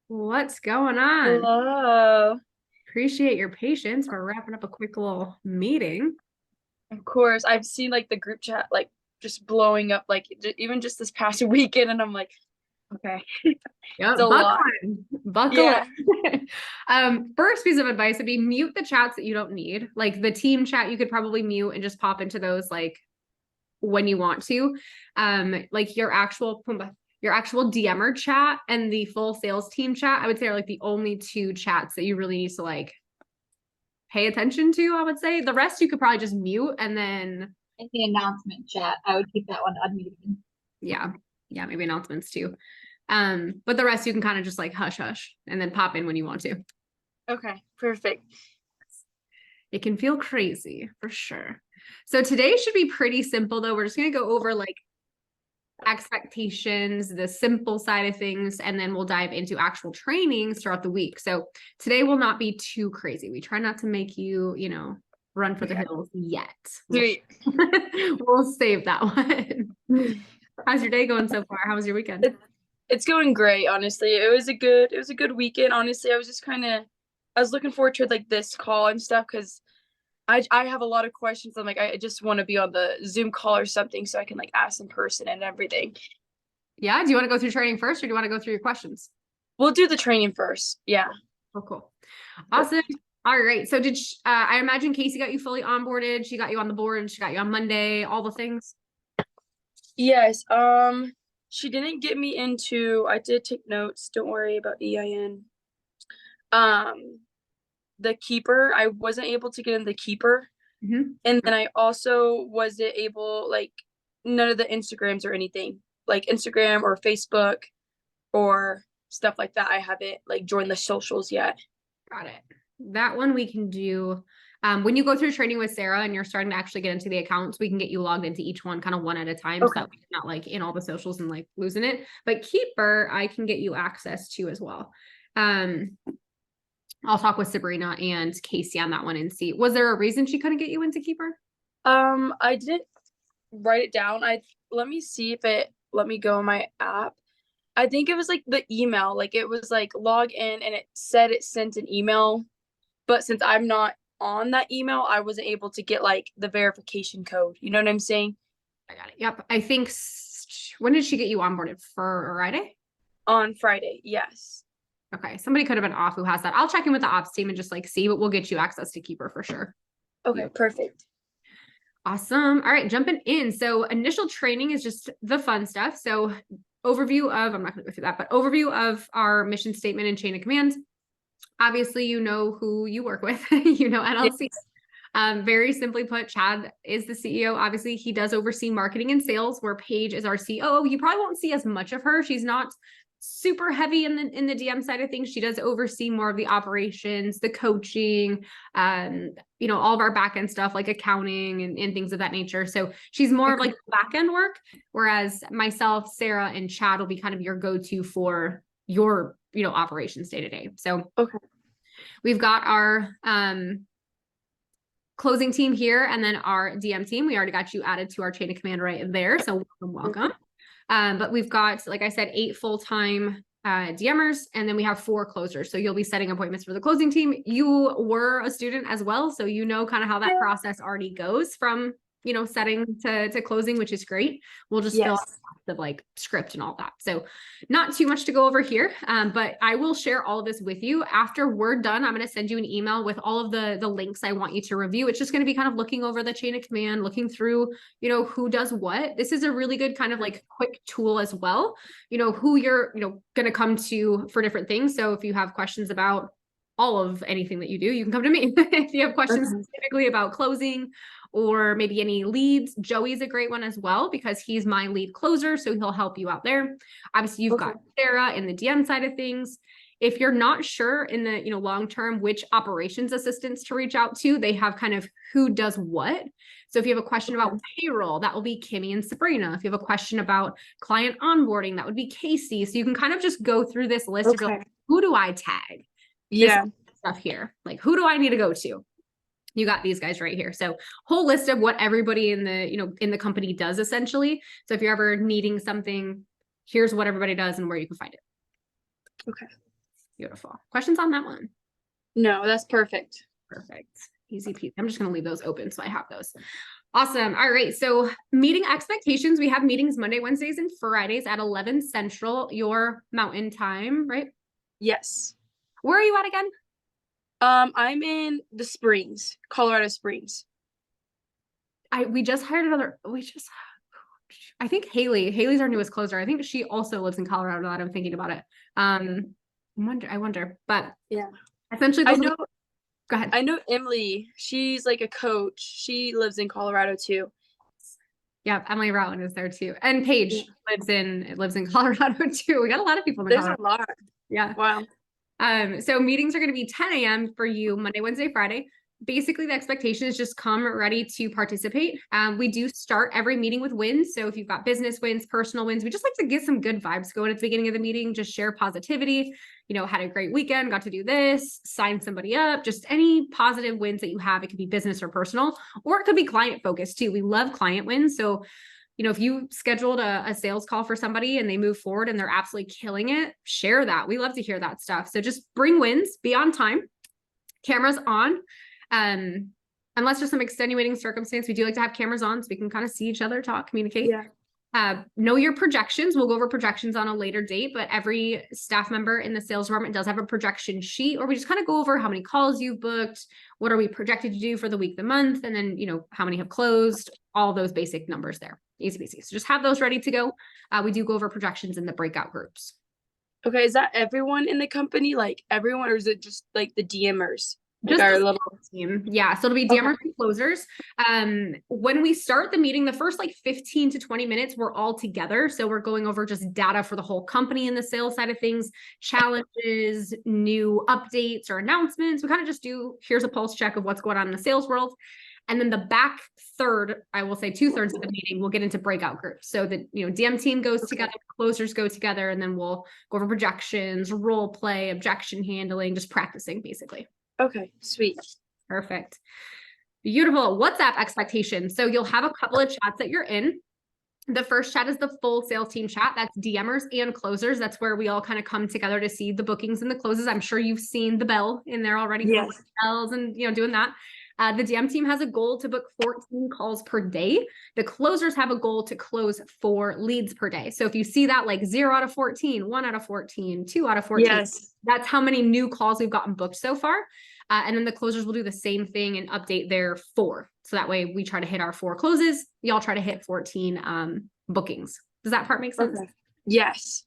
What's going on? Hello. Appreciate your patience. We're wrapping up a quick little meeting. Of course, I've seen like the group chat like just blowing up like even just this past weekend, and I'm like, okay, it's a Yep, buckle lot. in. Buckle Yeah. in. First piece of advice would be mute the chats that you don't need. Like the team chat, you could probably mute and just pop into those like when you want to. Like your actual DMer chat and the full sales team chat, I would say are like the only two chats that you really need to like pay attention to, I would say. The rest you could probably just mute and then In the announcement chat, I would keep that one unmuted. yeah. Yeah, maybe announcements too. But the rest you can kind of just like hush hush and then pop in when you want to. Okay, perfect. It can feel crazy for sure. So today should be pretty simple though. We're just going to go over like expectations, the simple side of things, and then we'll dive into actual trainings throughout the week. So today will not be too crazy. We try not to make you, run for the hills yet. Sweet. We'll save that one. How's your day going so far? How was your weekend? It's going great, honestly. It was a good weekend. Honestly, I was looking forward to like this call and stuff because I have a lot of questions. I'm like, I just want to be on the Zoom call or something so I can like ask in person and everything. Yeah. Do you want to go through training first or do you want to go through your questions? We'll do the training first. Yeah. Oh, cool. Awesome. All right. So I imagine Casey got you fully onboarded. She got you on the board. She got you on Monday, all the things. Yes. She didn't get me into, I did take notes. Don't worry about EIN. Um, the keeper, I wasn't able to get in the keeper. Mm-hmm. And then I also wasn't able, like, none of the Instagrams or anything, like Instagram or Facebook or stuff like that. I haven't like joined the socials yet. Got it. That one we can do. When you go through training with Sarah and you're starting to actually get into the accounts, we can get you logged into each one kind of one at a time. So Okay. that way you're not like in all the socials and like losing it. But Keeper, I can get you access to as well. I'll talk with Sabrina and Casey on that one and see. Was there a reason she couldn't get you into Keeper? I didn't write it down. Let me see if it let me go in my app. I think it was like the email, like it was like log in and it said it sent an email, but since I'm not on that email, I wasn't able to get like the verification code. You know what I'm saying? I got it. Yep. I think when did she get you onboarded for Friday? On Friday, yes. Okay. Somebody could have been off who has that. I'll check in with the ops team and just like see, but we'll get you access to Keeper for sure. Okay, perfect. Awesome. All right, jumping in. So initial training is just the fun stuff. So overview of, I'm not going to go through that, but overview of our mission statement and chain of command. Obviously, you know who you work with, NLC. Yes. Very simply put, Chad is the CEO. Obviously, he does oversee marketing and sales, where Paige is our COO. You probably won't see as much of her. She's not super heavy in the DM side of things. She does oversee more of the operations, the coaching, all of our back end stuff like accounting and things of that nature. So she's more of like back end work, whereas myself, Sarah, and Chad will be kind of your go-to for your operations day to day. So Okay. we've got our closing team here and then our DM team. We already got you added to our chain of command right there. So welcome. But we've got, like I said, 8 full-time DMers, and then we have 4 closers. So you'll be setting appointments for the closing team. You were a student as well, so you know kind of how that process already goes from setting to closing, which is great. We'll just fill out Yes. the like script and all that. So not too much to go over here, but I will share all of this with you after we're done. I'm going to send you an email with all of the links I want you to review. It's just going to be kind of looking over the chain of command, looking through, who does what. This is a really good kind of like quick tool as well, who you're, going to come to for different things. So if you have questions about all of anything that you do, you can come to me. If you have questions specifically about closing or maybe any leads, Joey's a great one as well because he's my lead closer. So he'll help you out there. Obviously you've got Sarah in the DM side of things. If you're not sure in the, long term, which operations assistants to reach out to, they have kind of who does what. So if you have a question about payroll, that will be Kimmy and Sabrina. If you have a question about client onboarding, that would be Casey. So you can kind of just go through this list of like, who do I tag? Yeah. This stuff here. Like, who do I need to go to? You got these guys right here. So whole list of what everybody in the company does essentially. So if you're ever needing something, here's what everybody does and where you can find it. Okay. Beautiful. Questions on that one? No, that's perfect. Perfect. Easy peasy. I'm just going to leave those open so I have those. Awesome. All right. So meeting expectations. We have meetings Monday, Wednesdays, and Fridays at 11 Central, your mountain time, right? Yes. Where are you at again? I'm in the Springs, Colorado Springs. We just hired I think Haley's our newest closer. I think she also lives in Colorado now that I'm thinking about it. I wonder, but Yeah. essentially I know. Go ahead. I know Emily. She's like a coach. She lives in Colorado too. Yeah, Emily Rowan is there too. And Paige lives in Colorado too. We got a lot of people in There's Colorado. a lot. Yeah. Wow. So meetings are going to be 10 a.m. for you Monday, Wednesday, Friday. Basically, the expectation is just come ready to participate. We do start every meeting with wins. So if you've got business wins, personal wins, we just like to get some good vibes going at the beginning of the meeting, just share positivity, had a great weekend, got to do this, sign somebody up, just any positive wins that you have. It could be business or personal, or it could be client focused too. We love client wins. So if you scheduled a sales call for somebody and they move forward and they're absolutely killing it, share that. We love to hear that stuff. So just bring wins, be on time, cameras on. Unless there's some extenuating circumstance, we do like to have cameras on so we can kind of see each other, talk, communicate. Yeah. Know your projections. We'll go over projections on a later date, but every staff member in the sales department does have a projection sheet, or we just kind of go over how many calls you've booked, what are we projected to do for the week, the month, and then, how many have closed, all those basic numbers there. Easy peasy. So just have those ready to go. We do go over projections in the breakout groups. Okay. Is that everyone in the company? Like everyone, or is it just like the DMers? Like Just our the little team. Yeah. So it'll be DMers and closers. When we start the meeting, the first 15 to 20 minutes, we're all together. So we're going over just data for the whole company in the sales side of things, challenges, new updates or announcements. We kind of just do, here's a pulse check of what's going on in the sales world. And then the back third, I will say 2/3 of the meeting, we'll get into breakout groups. So the DM team goes together, closers go together, and then we'll go over projections, role play, objection handling, just practicing basically. Okay, sweet. Perfect. Beautiful. WhatsApp expectations. So you'll have a couple of chats that you're in. The first chat is the full sales team chat. That's DMers and closers. That's where we all kind of come together to see the bookings and the closes. I'm sure you've seen the bell in there already. Yes. Bells and doing that. The DM team has a goal to book 14 calls per day. The closers have a goal to close 4 leads per day. So if you see that 0 out of 14, 1 out of 14, 2 out of 14, Yes. that's how many new calls we've gotten booked so far. And then the closers will do the same thing and update their 4. So that way we try to hit our 4 closes. Y'all try to hit 14 bookings. Does that part make sense? Okay. Yes.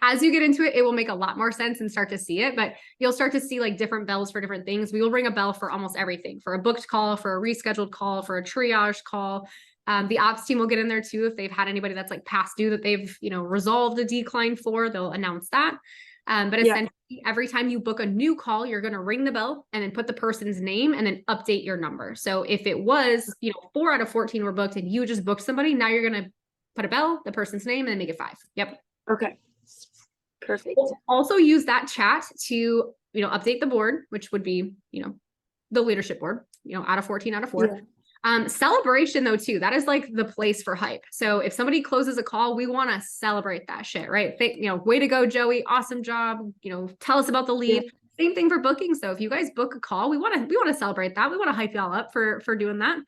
As you get into it, it will make a lot more sense and start to see it, but you'll start to see different bells for different things. We will ring a bell for almost everything, for a booked call, for a rescheduled call, for a triage call. The ops team will get in there too. If they've had anybody that's past due that they've, resolved a decline for, they'll announce that. But essentially every time you book a new call, you're going to ring the bell and then put the person's name and then update your number. So if it was, 4 out of 14 were booked and you just booked somebody, now you're going to put a bell, the person's name, and then make it 5. Yep. Okay. Perfect. We'll also use that chat to, update the board, which would be, the leadership board, out of 14 out of 4. Celebration though, too, that is the place for hype. So if somebody closes a call, we want to celebrate that shit, right? Way to go, Joey. Awesome job. Tell us about the lead. Same thing for bookings. So if you guys book a call, we want to celebrate that. We want to hype y'all up for doing that.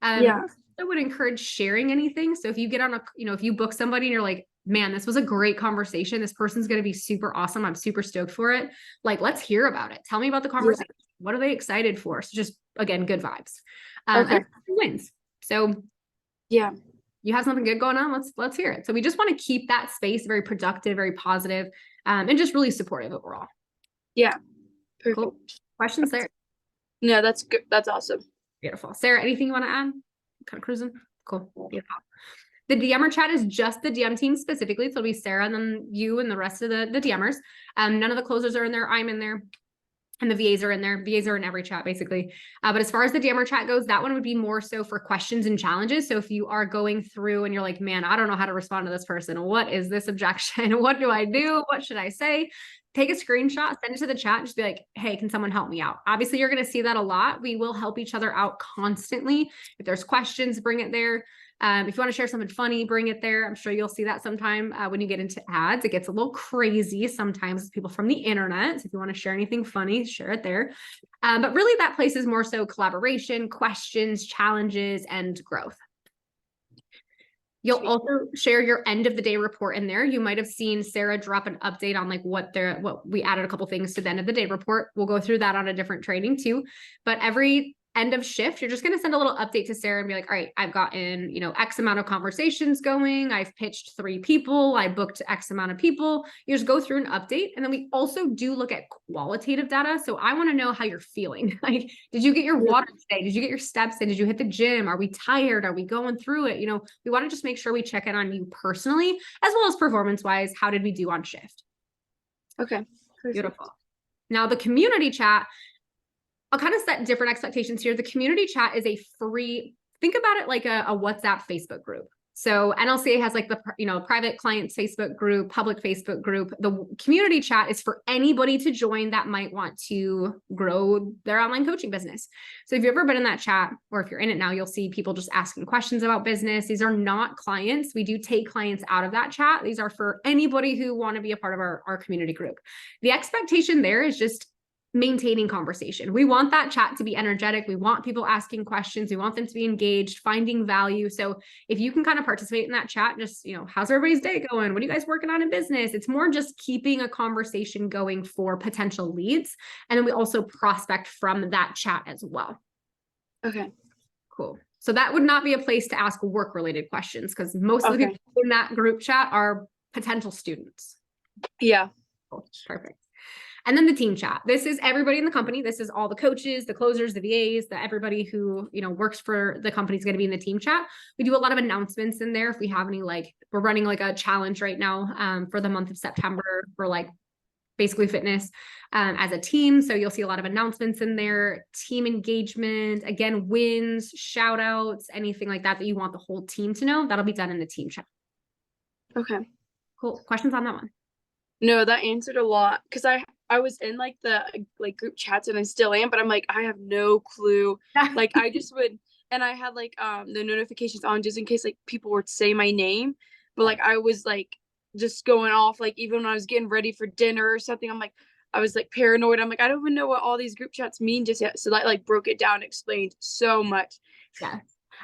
I would encourage sharing anything. So if you get on if you book somebody and you're like, man, this was a great conversation. This person's going to be super awesome. I'm super stoked for it. Let's hear about it. Tell me about the conversation. What are they excited for? So just, again, good vibes. And wins. So you have something good going on. Let's hear it. So we just want to keep that space very productive, very positive, and just really supportive overall. Yeah. Perfect. Cool. Questions there? No, that's good. That's awesome. Beautiful. Sarah, anything you want to add? Kind of cruising. Cool. Beautiful. The DMer chat is just the DM team specifically. So it'll be Sarah and then you and the rest of the DMers. None of the closers are in there. I'm in there. And the VAs are in there. VAs are in every chat, basically. But as far as the DMer chat goes, that one would be more so for questions and challenges. So if you are going through and you're like, man, I don't know how to respond to this person. What is this objection? What do I do? What should I say? Take a screenshot, send it to the chat, and just be like, hey, can someone help me out? Obviously, you're going to see that a lot. We will help each other out constantly. If there's questions, bring it there. If you want to share something funny, bring it there. I'm sure you'll see that sometime when you get into ads. It gets a little crazy sometimes with people from the internet. So if you want to share anything funny, share it there. But really that place is more so collaboration, questions, challenges, and growth. You'll also share your end of the day report in there. You might have seen Sarah drop an update on like what we added a couple things to the end of the day report. We'll go through that on a different training too. But every end of shift, you're just going to send a little update to Sarah and be like, all right, I've gotten, X amount of conversations going. I've pitched 3 people. I booked X amount of people. You just go through an update. And then we also do look at qualitative data. So I want to know how you're feeling. Like, did you get your water today? Did you get your steps in? Did you hit the gym? Are we tired? Are we going through it? We want to just make sure we check in on you personally, as well as performance wise. How did we do on shift? Okay. Perfect. Beautiful. Now the community chat, I'll kind of set different expectations here. The community chat is a free, think about it like a WhatsApp Facebook group. So NLCA has like the, private clients Facebook group, public Facebook group. The community chat is for anybody to join that might want to grow their online coaching business. So if you've ever been in that chat, or if you're in it now, you'll see people just asking questions about business. These are not clients. We do take clients out of that chat. These are for anybody who want to be a part of our community group. The expectation there is just maintaining conversation. We want that chat to be energetic. We want people asking questions. We want them to be engaged, finding value. So if you can kind of participate in that chat, just, how's everybody's day going? What are you guys working on in business? It's more just keeping a conversation going for potential leads. And then we also prospect from that chat as well. Okay. Cool. So that would not be a place to ask work-related questions because most of the people in that group chat are potential students. Yeah. Cool. Perfect. And then the team chat. This is everybody in the company. This is all the coaches, the closers, the VAs, everybody who, works for the company is going to be in the team chat. We do a lot of announcements in there. If we have any, we're running like a challenge right now for the month of September for basically fitness as a team. So you'll see a lot of announcements in there, team engagement, again, wins, shout outs, anything like that you want the whole team to know. That'll be done in the team chat. Okay. Cool. Questions on that one? No, that answered a lot because I was in the group chats and I still am, but I'm like, I have no clue. I just would, and I had the notifications on just in case people would say my name, but I was just going off, even when I was getting ready for dinner or something, I was paranoid. I'm I don't even know what all these group chats mean just yet. So that broke it down, explained so much. Yeah.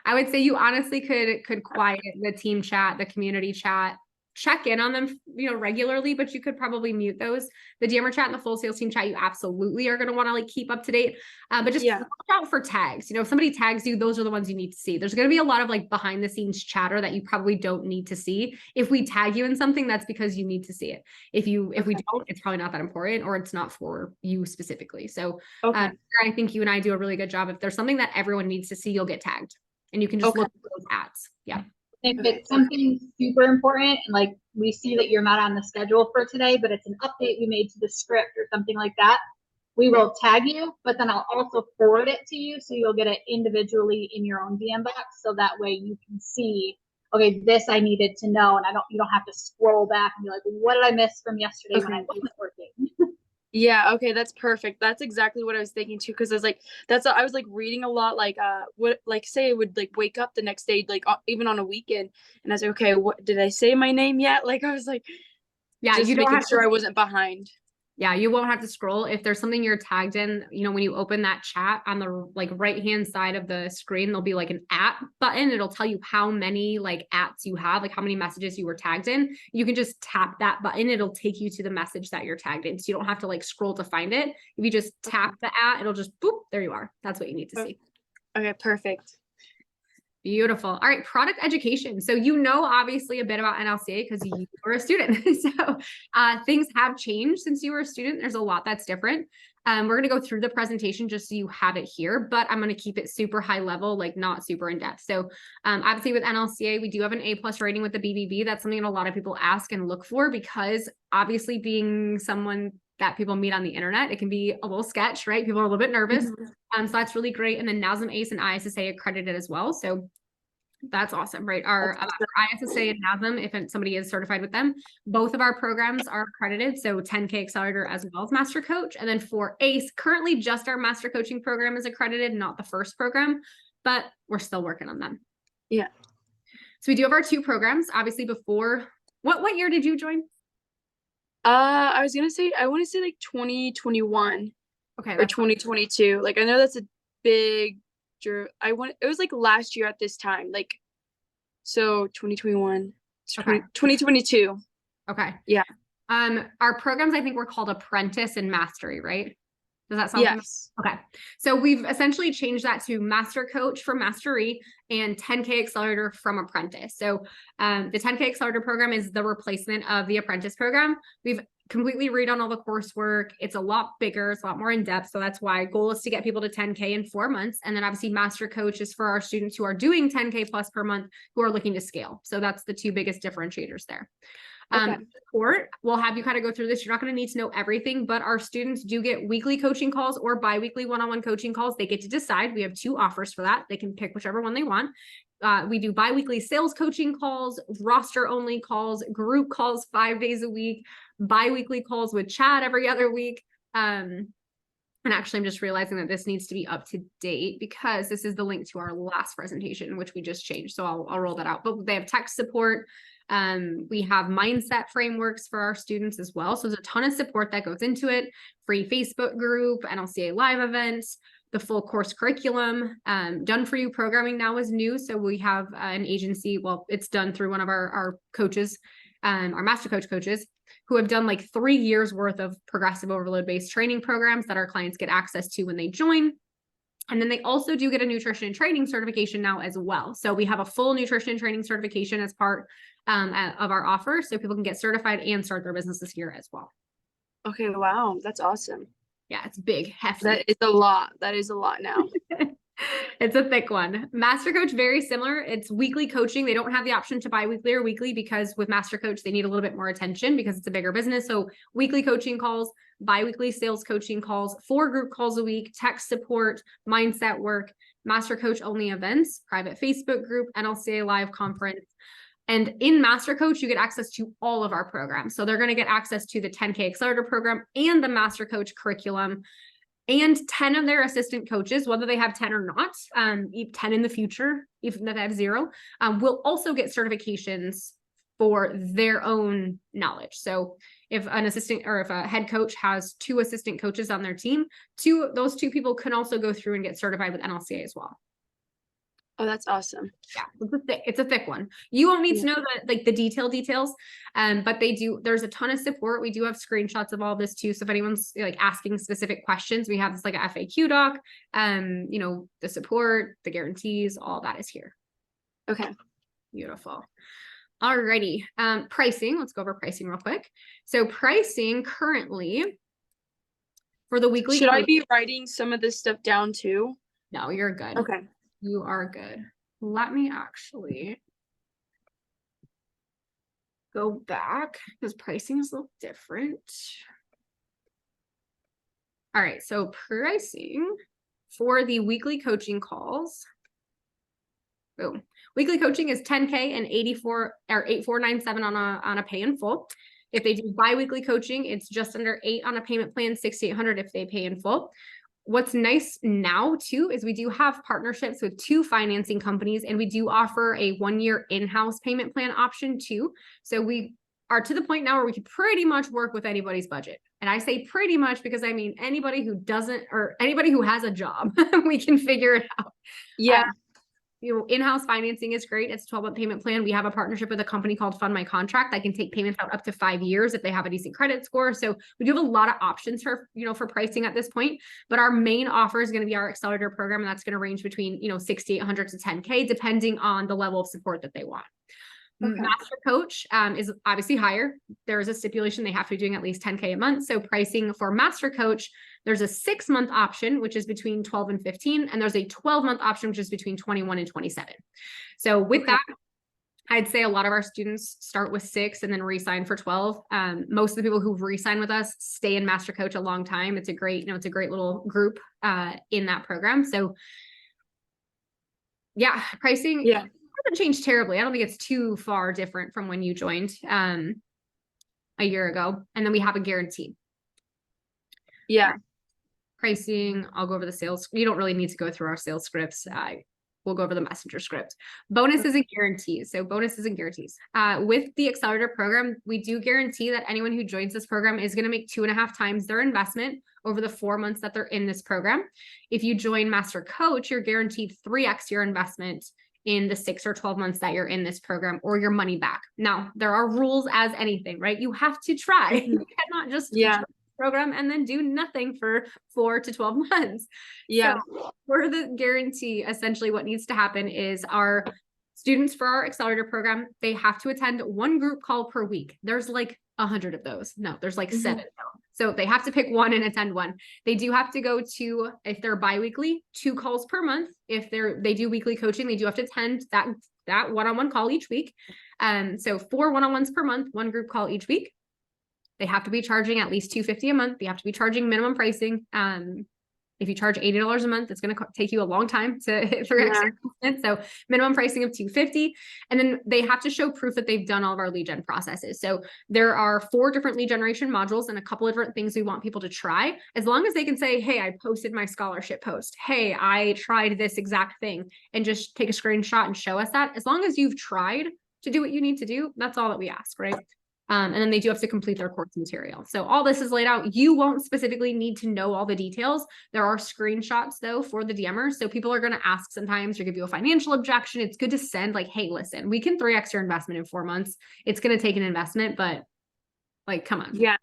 I would say you honestly could quiet the team chat, the community chat, check in on them, regularly, but you could probably mute those. The DMR chat and the full sales team chat, you absolutely are going to want to keep up to date. But just watch out for tags. If somebody tags you, those are the ones you need to see. There's going to be a lot of behind the scenes chatter that you probably don't need to see. If we tag you in something, that's because you need to see it. If we don't, it's probably not that important, or it's not for you specifically. So I think you and I do a really good job. If there's something that everyone needs to see, you'll get tagged and you can just look at those ads. Yeah. If it's something super important and we see that you're not on the schedule for today, but it's an update we made to the script or something like that, we will tag you, but then I'll also forward it to you. So you'll get it individually in your own DM box. So that way you can see, okay, this I needed to know. And you don't have to scroll back and be like, what did I miss from yesterday when I was working? Yeah, okay, that's perfect. That's exactly what I was thinking too, because I was I was reading a lot, say I would wake up the next day, even on a weekend, and I was okay, what did I say my name yet? I was yeah, just you don't making have sure to, I wasn't behind. Yeah, you won't have to scroll. If there's something you're tagged in, when you open that chat on the right-hand side of the screen, there'll be an at button. It'll tell you how many ats you have, how many messages you were tagged in. You can just tap that button. It'll take you to the message that you're tagged in. So you don't have to scroll to find it. If you just tap the at, it'll just boop, there you are. That's what you need to see. Okay, perfect. Beautiful. All right. Product education. So, obviously a bit about NLCA because you were a student. So things have changed since you were a student. There's a lot that's different. We're going to go through the presentation just so you have it here, but I'm going to keep it super high level, not super in depth. So obviously with NLCA, we do have an A+ rating with the BBB. That's something that a lot of people ask and look for because obviously being someone that people meet on the internet, it can be a little sketch, right? People are a little bit nervous. So that's really great. And then NASM ACE and ISSA accredited as well. So that's awesome, right? Our ISSA and NASM, if somebody is certified with them, both of our programs are accredited. So 10K Accelerator as well as Master Coach. And then for ACE, currently just our Master Coaching program is accredited, not the first program, but we're still working on them. Yeah. So we do have our 2 programs, obviously before, what year did you join? I was gonna say, I want to say like 2021 Okay. or 2022. Like, I know that's a big, it was like last year at this time, like, so 2021, Okay. 2022. Okay. Yeah. Our programs, I think, were called Apprentice and Mastery, right? Does that sound familiar? Yes. Okay. So we've essentially changed that to Master Coach from Mastery and 10K Accelerator from Apprentice. So the 10K Accelerator program is the replacement of the Apprentice program. We've completely redone all the coursework. It's a lot bigger, it's a lot more in depth. So that's why goal is to get people to 10K in 4 months. And then obviously Master Coach is for our students who are doing 10K plus per month who are looking to scale. So that's the 2 biggest differentiators there. Okay. Support, we'll have you kind of go through this. You're not going to need to know everything, but our students do get weekly coaching calls or bi-weekly one-on-one coaching calls. They get to decide. We have 2 offers for that. They can pick whichever one they want. We do bi-weekly sales coaching calls, roster only calls, group calls 5 days a week, bi-weekly calls with Chad every other week. And actually, I'm just realizing that this needs to be up to date because this is the link to our last presentation, which we just changed. So I'll roll that out. But they have tech support. We have mindset frameworks for our students as well. So there's a ton of support that goes into it. Free Facebook group, NLCA live events, the full course curriculum. Done for you programming now is new. So we have an agency. Well, it's done through one of our coaches, our master coach coaches, who have done like 3 years worth of progressive overload based training programs that our clients get access to when they join. And then they also do get a nutrition and training certification now as well. So we have a full nutrition and training certification as part of our offer. So people can get certified and start their businesses here as well. Okay. Wow. That's awesome. Yeah, it's big, hefty. That is a lot. That is a lot now. It's a thick one. Master Coach, very similar. It's weekly coaching. They don't have the option to bi-weekly or weekly because with Master Coach, they need a little bit more attention because it's a bigger business. So weekly coaching calls, bi-weekly sales coaching calls, 4 group calls a week, tech support, mindset work, Master Coach only events, private Facebook group, NLCA live conference. And in Master Coach, you get access to all of our programs. So they're going to get access to the 10K Accelerator program and the Master Coach curriculum. And 10 of their assistant coaches, whether they have 10 or not, 10 in the future, even if they have 0, will also get certifications for their own knowledge. So if an assistant or if a head coach has 2 assistant coaches on their team, those 2 people can also go through and get certified with NLCA as well. Oh, that's awesome. Yeah, it's a thick one. You won't need to know the details, but they do. There's a ton of support. We do have screenshots of all this too. So if anyone's like asking specific questions, we have this like a FAQ doc. The support, the guarantees, all that is here. Okay. Beautiful. Alrighty. Pricing. Let's go over pricing real quick. So pricing currently for the weekly. Should I be writing some of this stuff down too? No, you're good. Okay. You are good. Let me actually go back because pricing is a little different. All right, so pricing for the weekly coaching calls. Boom. Weekly coaching is 10K and 8497 on a pay in full. If they do bi-weekly coaching, it's just under 8 on a payment plan, 6,800 if they pay in full. What's nice now too is we do have partnerships with 2 financing companies, and we do offer a 1-year in-house payment plan option too. So we are to the point now where we can pretty much work with anybody's budget. And I say pretty much because I mean anybody who doesn't or anybody who has a job, we can figure it out. Yeah. In-house financing is great. It's a 12-month payment plan. We have a partnership with a company called Fund My Contract that can take payments out up to 5 years if they have a decent credit score. So we do have a lot of options for pricing at this point, but our main offer is going to be our accelerator program. And that's going to range between, 6,800 to 10K, depending on the level of support that they want. Okay. Master Coach is obviously higher. There is a stipulation they have to be doing at least 10K a month. So pricing for Master Coach, there's a 6-month option, which is between 12 and 15. And there's a 12-month option, which is between 21 and 27. So with that, I'd say a lot of our students start with 6 and then re-sign for 12. Most of the people who re-sign with us stay in Master Coach a long time. It's a great, it's a great little group in that program. So yeah, pricing. Yeah. Hasn't changed terribly. I don't think it's too far different from when you joined a year ago. And then we have a guarantee. Yeah. Pricing, I'll go over the sales. You don't really need to go through our sales scripts. we'll go over the messenger script. Bonuses and guarantees. So bonuses and guarantees. With the accelerator program, we do guarantee that anyone who joins this program is going to make 2.5 times their investment over the 4 months that they're in this program. If you join Master Coach, you're guaranteed 3x your investment in the 6 or 12 months that you're in this program, or your money back. Now, there are rules as anything, right? You have to try. You cannot just join the program and then do nothing for 4 to 12 months. Yeah. So for the guarantee, essentially what needs to happen is our students for our accelerator program, they have to attend 1 group call per week. There's like 100 of those. No, there's like 7. So they have to pick 1 and attend 1. They do have to go to, if they're biweekly, 2 calls per month. If they do weekly coaching, they do have to attend that one-on-one call each week. So 4 one-on-ones per month, 1 group call each week. They have to be charging at least $250 a month. They have to be charging minimum pricing. If you charge $80 a month, it's going to take you a long time to hit for extra investment. So minimum pricing of $250. And then they have to show proof that they've done all of our lead gen processes. So there are 4 different lead generation modules and a couple of different things we want people to try. As long as they can say, hey, I posted my scholarship post. Hey, I tried this exact thing, and just take a screenshot and show us that. As long as you've tried to do what you need to do, that's all that we ask, right? And then they do have to complete their course material. So all this is laid out. You won't specifically need to know all the details. There are screenshots though for the DMers. So people are going to ask sometimes or give you a financial objection. It's good to send like, hey, listen, we can 3x your investment in 4 months. It's going to take an investment, but like, come on. Yeah.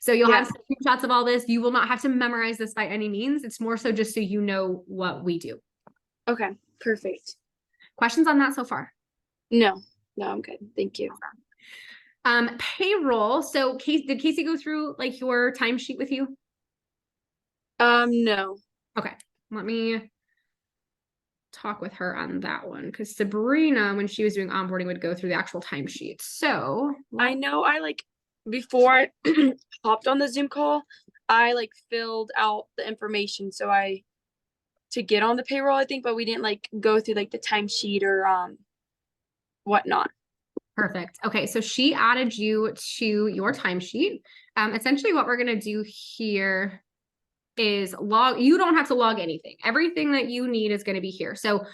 So you'll have screenshots of all this. You will not have to memorize this by any means. It's more so just so you know what we do. Okay. Perfect. Questions on that so far? No, I'm good. Thank you. Payroll. So did Casey go through like your timesheet with you? No. Okay. Let me talk with her on that one, because Sabrina, when she was doing onboarding, would go through the actual timesheet. So I know before I hopped on the Zoom call, I filled out the information to get on the payroll, I think, but we didn't go through the timesheet or whatnot. Perfect. Okay, so she added you to your timesheet. Essentially what we're going to do here is you don't have to log anything. Everything that you need is going to be here. So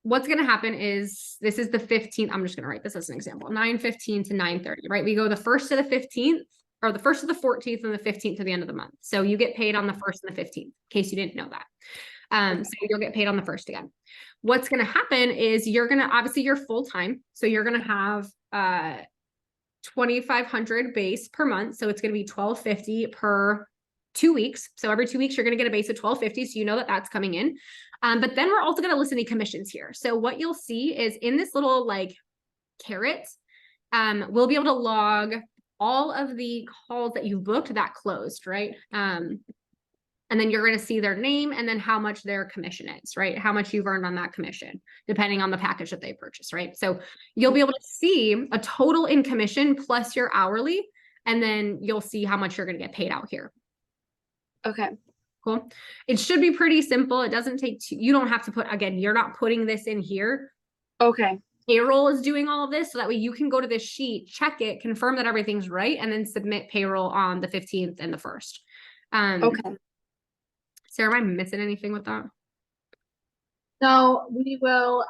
what's going to happen is, this is the 15th. I'm just going to write this as an example, 9:15 to 9:30, right? We go the 1st to the 15th, or the 1st to the 14th and the 15th to the end of the month. So you get paid on the 1st and the 15th, in case you didn't know that. So you'll get paid on the 1st again. What's going to happen is obviously you're full-time. So you're going to have 2,500 base per month. So it's going to be $1,250 per 2 weeks. So every 2 weeks, you're going to get a base of $1,250. So you know that that's coming in. But then we're also going to list any commissions here. So what you'll see is in this little caret, we'll be able to log all of the calls that you booked that closed, right? And then you're going to see their name and then how much their commission is, right? How much you've earned on that commission, depending on the package that they purchase, right? So you'll be able to see a total in commission plus your hourly, and then you'll see how much you're going to get paid out here. Okay. Cool. It should be pretty simple. It doesn't take you don't have to put, again, you're not putting this in here. Okay. Payroll is doing all of this, so that way you can go to this sheet, check it, confirm that everything's right, and then submit payroll on the 15th and the 1st. Okay. Sarah, am I missing anything with that? So we will,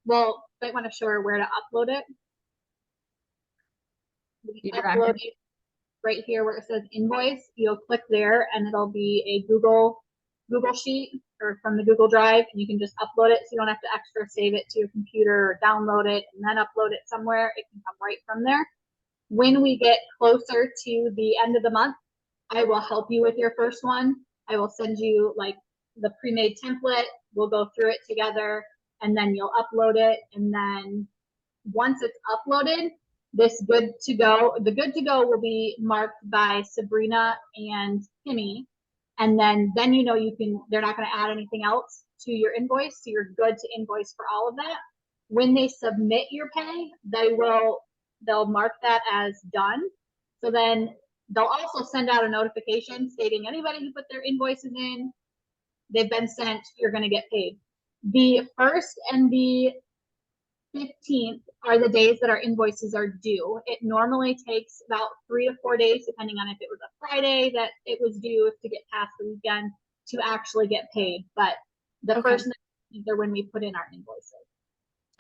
might want to show her where to upload it. We upload it right here where it says invoice. You'll click there and it'll be a Google sheet or from the Google Drive, and you can just upload it. So you don't have to extra save it to your computer or download it and then upload it somewhere. It can come right from there. When we get closer to the end of the month, I will help you with your first one. I will send you the pre-made template. We'll go through it together, and then you'll upload it. And then once it's uploaded, the good to go will be marked by Sabrina and Kimmy. And then they're not going to add anything else to your invoice. So you're good to invoice for all of that. When they submit your pay, they'll mark that as done. So then they'll also send out a notification stating anybody who put their invoices in, they've been sent, you're going to get paid. The 1st and the 15th are the days that our invoices are due. It normally takes about 3 to 4 days, depending on if it was a Friday that it was due to get past the weekend to actually get paid. But The Okay. first and the 15th are when we put in our invoices.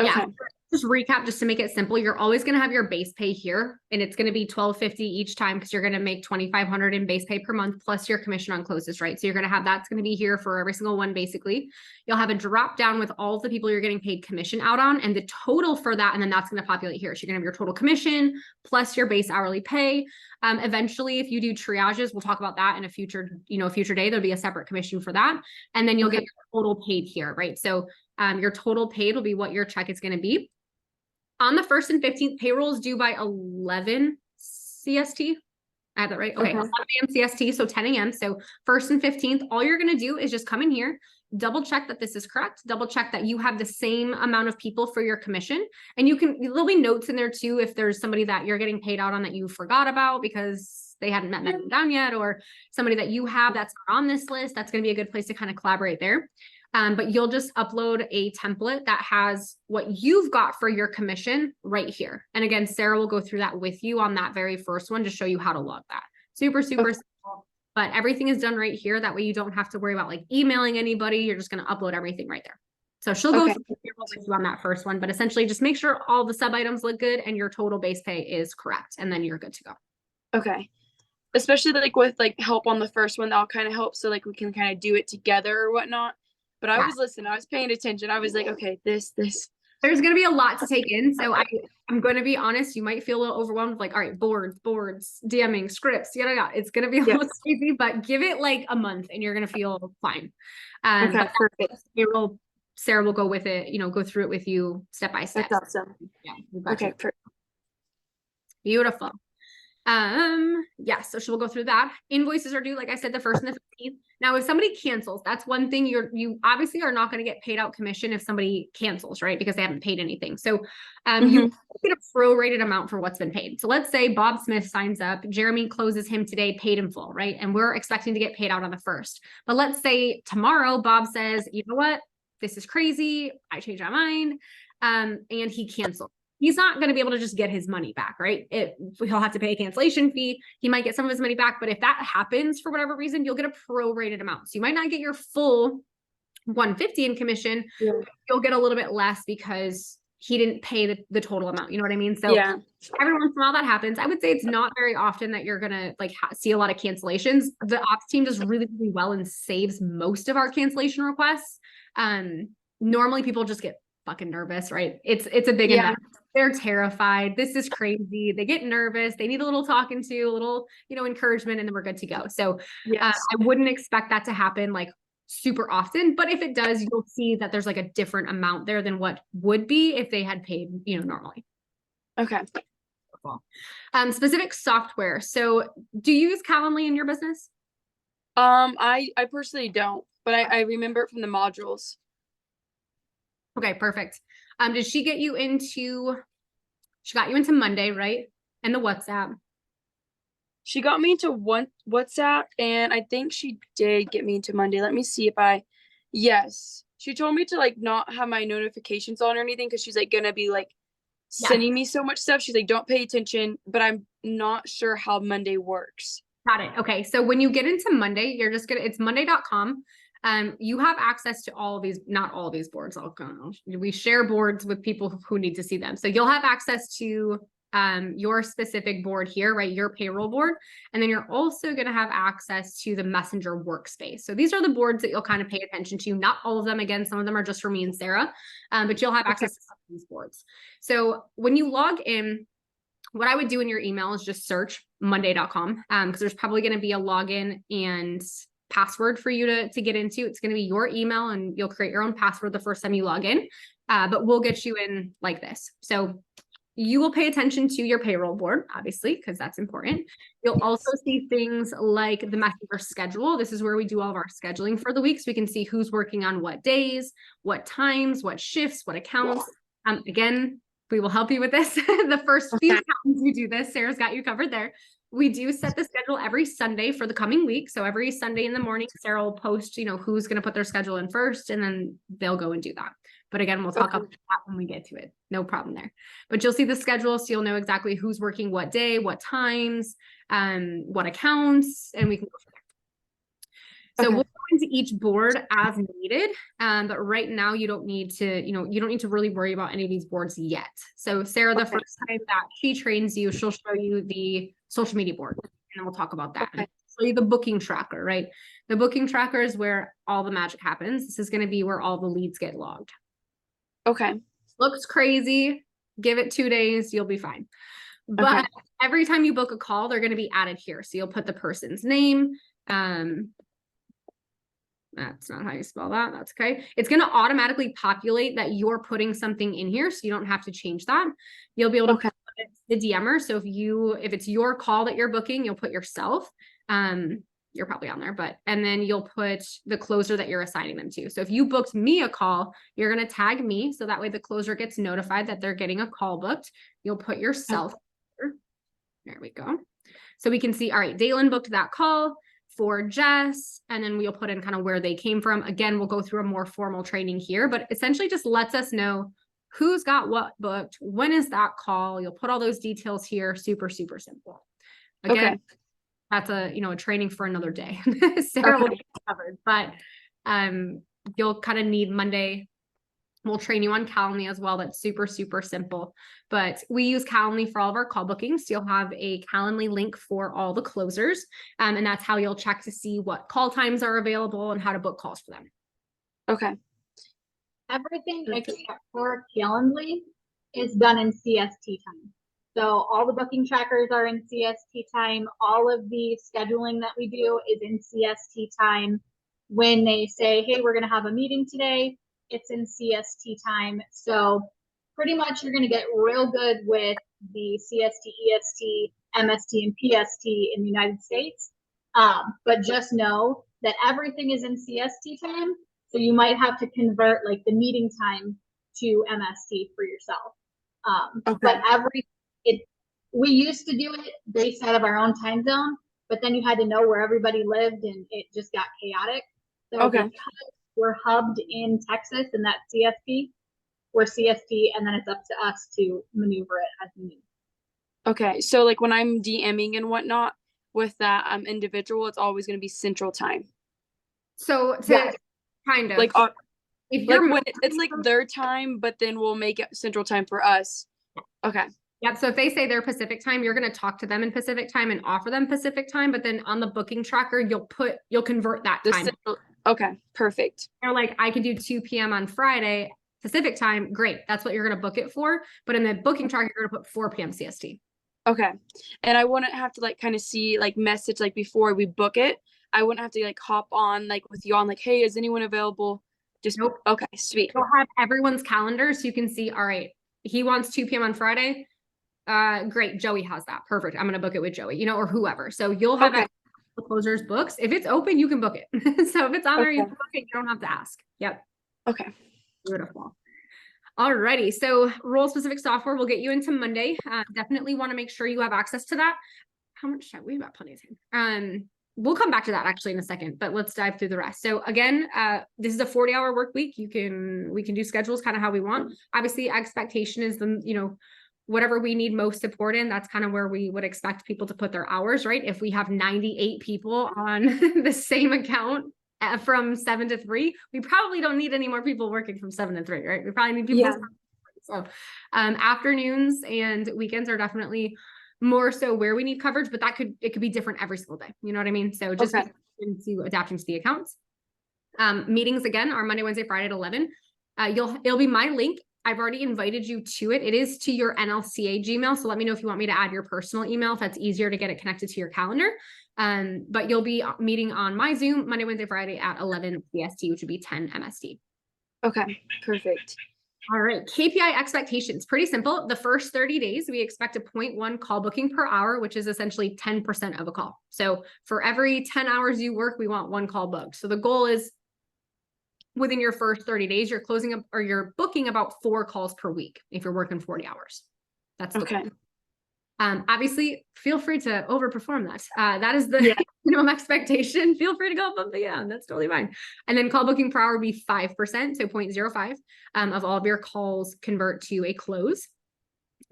Okay. Yeah, just recap, just to make it simple. You're always going to have your base pay here, and it's going to be $12.50 each time because you're going to make $2,500 in base pay per month plus your commission on closes, right? So you're going to have that's going to be here for every single one. Basically, you'll have a drop down with all of the people you're getting paid commission out on, and the total for that, and then that's going to populate here. So you're going to have your total commission plus your base hourly pay. Eventually, if you do triages, we'll talk about that in a future day. There'll be a separate commission for that, and then you'll get your total paid here, right? So your total paid will be what your check is going to be. On the 1st and 15th, payroll is due by 11 CST. I have that right? Okay, 11 a.m. CST, so 10 a.m. So 1st and 15th, all you're going to do is just come in here, double check that this is correct, double check that you have the same amount of people for your commission. And there'll be notes in there too if there's somebody that you're getting paid out on that you forgot about because they hadn't met them down yet, or somebody that you have that's not on this list. That's going to be a good place to kind of collaborate there. But you'll just upload a template that has what you've got for your commission right here. And again, Sarah will go through that with you on that very first one to show you how to log that. Super simple, but everything is done right here. That way you don't have to worry about like emailing anybody. You're just going to upload everything right there. So she'll go through with you on that first one, but essentially just make sure all the sub items look good and your total base pay is correct. And then you're good to go. Okay. Especially like with like help on the first one, that'll kind of help. So like we can kind of do it together or whatnot. But I was listening, I was paying attention. I was like, okay, this. There's going to be a lot to take in. So I'm going to be honest, you might feel a little overwhelmed with like, all right, boards, DMing, scripts, yada. It's going to be a little crazy, but give it like a month and you're going to feel fine. Okay, perfect. Sarah will go with it, go through it with you step by step. That's awesome. Yeah. Okay, perfect. Beautiful. So she will go through that. Invoices are due, like I said, the 1st and the 15th. Now, if somebody cancels, that's one thing you obviously are not going to get paid out commission if somebody cancels, right? Because they haven't paid anything. So, you get a prorated amount for what's been paid. So let's say Bob Smith signs up, Jeremy closes him today, paid in full, right? And we're expecting to get paid out on the 1st. But let's say tomorrow Bob says, you know what? This is crazy. I changed my mind. And he canceled. He's not going to be able to just get his money back, right? He'll have to pay a cancellation fee. He might get some of his money back, but if that happens for whatever reason, you'll get a prorated amount. So you might not get your full 150 in commission. Yeah. You'll get a little bit less because he didn't pay the total amount. You know what I mean? So every once in a while that happens. I would say it's not very often that you're going to like see a lot of cancellations. The ops team does really, really well and saves most of our cancellation requests. Normally people just get fucking nervous, right? It's a big event. They're terrified. This is crazy. They get nervous. They need a little talking to, a little, encouragement, and then we're good to go. So I wouldn't expect that to happen like super often, but if it does, you'll see that there's like a different amount there than what would be if they had paid, normally. Okay. Specific software. So do you use Calendly in your business? I personally don't, but I remember it from the modules. Okay, perfect. Did she got you into Monday, right? And the WhatsApp. She got me into WhatsApp, and I think she did get me into Monday. Let me see if yes. She told me to like not have my notifications on or anything because she's like gonna be like sending me so much stuff. She's like, don't pay attention, but I'm not sure how Monday works. Got it. Okay. So when you get into Monday, it's monday.com. You have access to all of these, not all of these boards. We share boards with people who need to see them. So you'll have access to your specific board here, right? Your payroll board. And then you're also going to have access to the Messenger workspace. So these are the boards that you'll kind of pay attention to. Not all of them. Again, some of them are just for me and Sarah, but you'll have access to some of these boards. So when you log in, what I would do in your email is just search monday.com because there's probably going to be a login and password for you to get into. It's going to be your email and you'll create your own password the first time you log in, but we'll get you in like this. So you will pay attention to your payroll board, obviously, because that's important. You'll also see things like the Messenger schedule. This is where we do all of our scheduling for the week. So we can see who's working on what days, what times, what shifts, what accounts. Again, we will help you with this. The first few times you do this, Sarah's got you covered there. We do set the schedule every Sunday for the coming week. So every Sunday in the morning, Sarah will post, who's going to put their schedule in first, and then they'll go and do that. But again, we'll talk about that when we get to it. No problem there. But you'll see the schedule, so you'll know exactly who's working what day, what times, what accounts, and we can go from So Okay. we'll go into each board as needed. But right now you don't need to, you don't need to really worry about any of these boards yet. So Sarah, the Okay. first time that she trains you, she'll show you the social media board, and then we'll talk about that. Okay. Show you the booking tracker, right? The booking tracker is where all the magic happens. This is going to be where all the leads get logged. Okay. Looks crazy. Give it 2 days, you'll be fine. But Okay. every time you book a call, they're going to be added here. So you'll put the person's name. That's not how you spell that. That's okay. It's going to automatically populate that you're putting something in here, so you don't have to change that. You'll be able to Okay. put the DMer. So if it's your call that you're booking, you'll put yourself. You're probably on there, and then you'll put the closer that you're assigning them to. So if you booked me a call, you're going to tag me. So that way the closer gets notified that they're getting a call booked. You'll put yourself. There we go. So we can see, all right, Daylan booked that call for Jess, and then we'll put in kind of where they came from. Again, we'll go through a more formal training here, but essentially just lets us know who's got what booked, when is that call. You'll put all those details here. Super, super simple. Again, Okay. that's a training for another day. Sarah will get covered, but you'll kind of need Monday. We'll train you on Calendly as well. That's super, super simple. But we use Calendly for all of our call bookings. So you'll have a Calendly link for all the closers. And that's how you'll check to see what call times are available and how to book calls for them. Okay. Everything except for Calendly is done in CST time. So all the booking trackers are in CST time. All of the scheduling that we do is in CST time. When they say, hey, we're going to have a meeting today, it's in CST time. So pretty much you're going to get real good with the CST, EST, MST, and PST in the United States. But just know that everything is in CST time. So you might have to convert like the meeting time to MST for yourself. Okay. But we used to do it based out of our own time zone, but then you had to know where everybody lived and it just got chaotic. So Okay. because we're hubbed in Texas and that's CST, we're CST, and then it's up to us to maneuver it as we need. Okay. So like when I'm DMing and whatnot with that individual, it's always going to be Central Time. So Yes. kind of Like if like you're when it's like their time, but then we'll make it Central Time for us. Okay. yeah, so if they say they're Pacific time, you're going to talk to them in Pacific time and offer them Pacific time, but then on the booking tracker, you'll convert that time. Okay, perfect. They're like, I can do 2 p.m. on Friday Pacific time. Great, that's what you're going to book it for. But in the booking tracker, you're going to put 4 p.m. CST. Okay, and I wouldn't have to like kind of see like message like before we book it. I wouldn't have to like hop on like with you on like, hey, is anyone available? Just Nope. Okay, sweet. You'll have everyone's calendar so you can see, all right, he wants 2 p.m. on Friday. Great, Joey has that. Perfect. I'm gonna book it with Joey, or whoever. So you'll have the closers books. If it's open, you can book it. So if it's on there, you can book it. You don't have to ask. Yep. Okay. Beautiful. Alrighty. So role specific software will get you into Monday. Definitely want to make sure you have access to that. How much time? We've got plenty of time. We'll come back to that actually in a second, but let's dive through the rest. So again, this is a 40-hour work week. We can do schedules kind of how we want. Obviously, expectation is whatever we need most support in, that's kind of where we would expect people to put their hours, right? If we have 98 people on the same account from 7 to 3, we probably don't need any more people working from 7 to 3, right? We probably need people. Yeah. So afternoons and weekends are definitely more so where we need coverage, but it could be different every single day. You know what I mean? So just into adapting to the accounts. Meetings again are Monday, Wednesday, Friday at 11. It'll be my link. I've already invited you to it. It is to your NLCA Gmail. So let me know if you want me to add your personal email, if that's easier to get it connected to your calendar. But you'll be meeting on my Zoom Monday, Wednesday, Friday at 11 CST, which would be 10 MST. Okay, perfect. All right. KPI expectations, pretty simple. The first 30 days, we expect a 0.1 call booking per hour, which is essentially 10% of a call. So for every 10 hours you work, we want 1 call booked. So the goal is within your first 30 days, you're closing up or you're booking about 4 calls per week if you're working 40 hours. That's the goal. Obviously, feel free to overperform that. That is the minimum expectation. Feel free to go above and beyond. That's totally fine. And then call booking per hour would be 5%, so 0.05 of all of your calls convert to a close.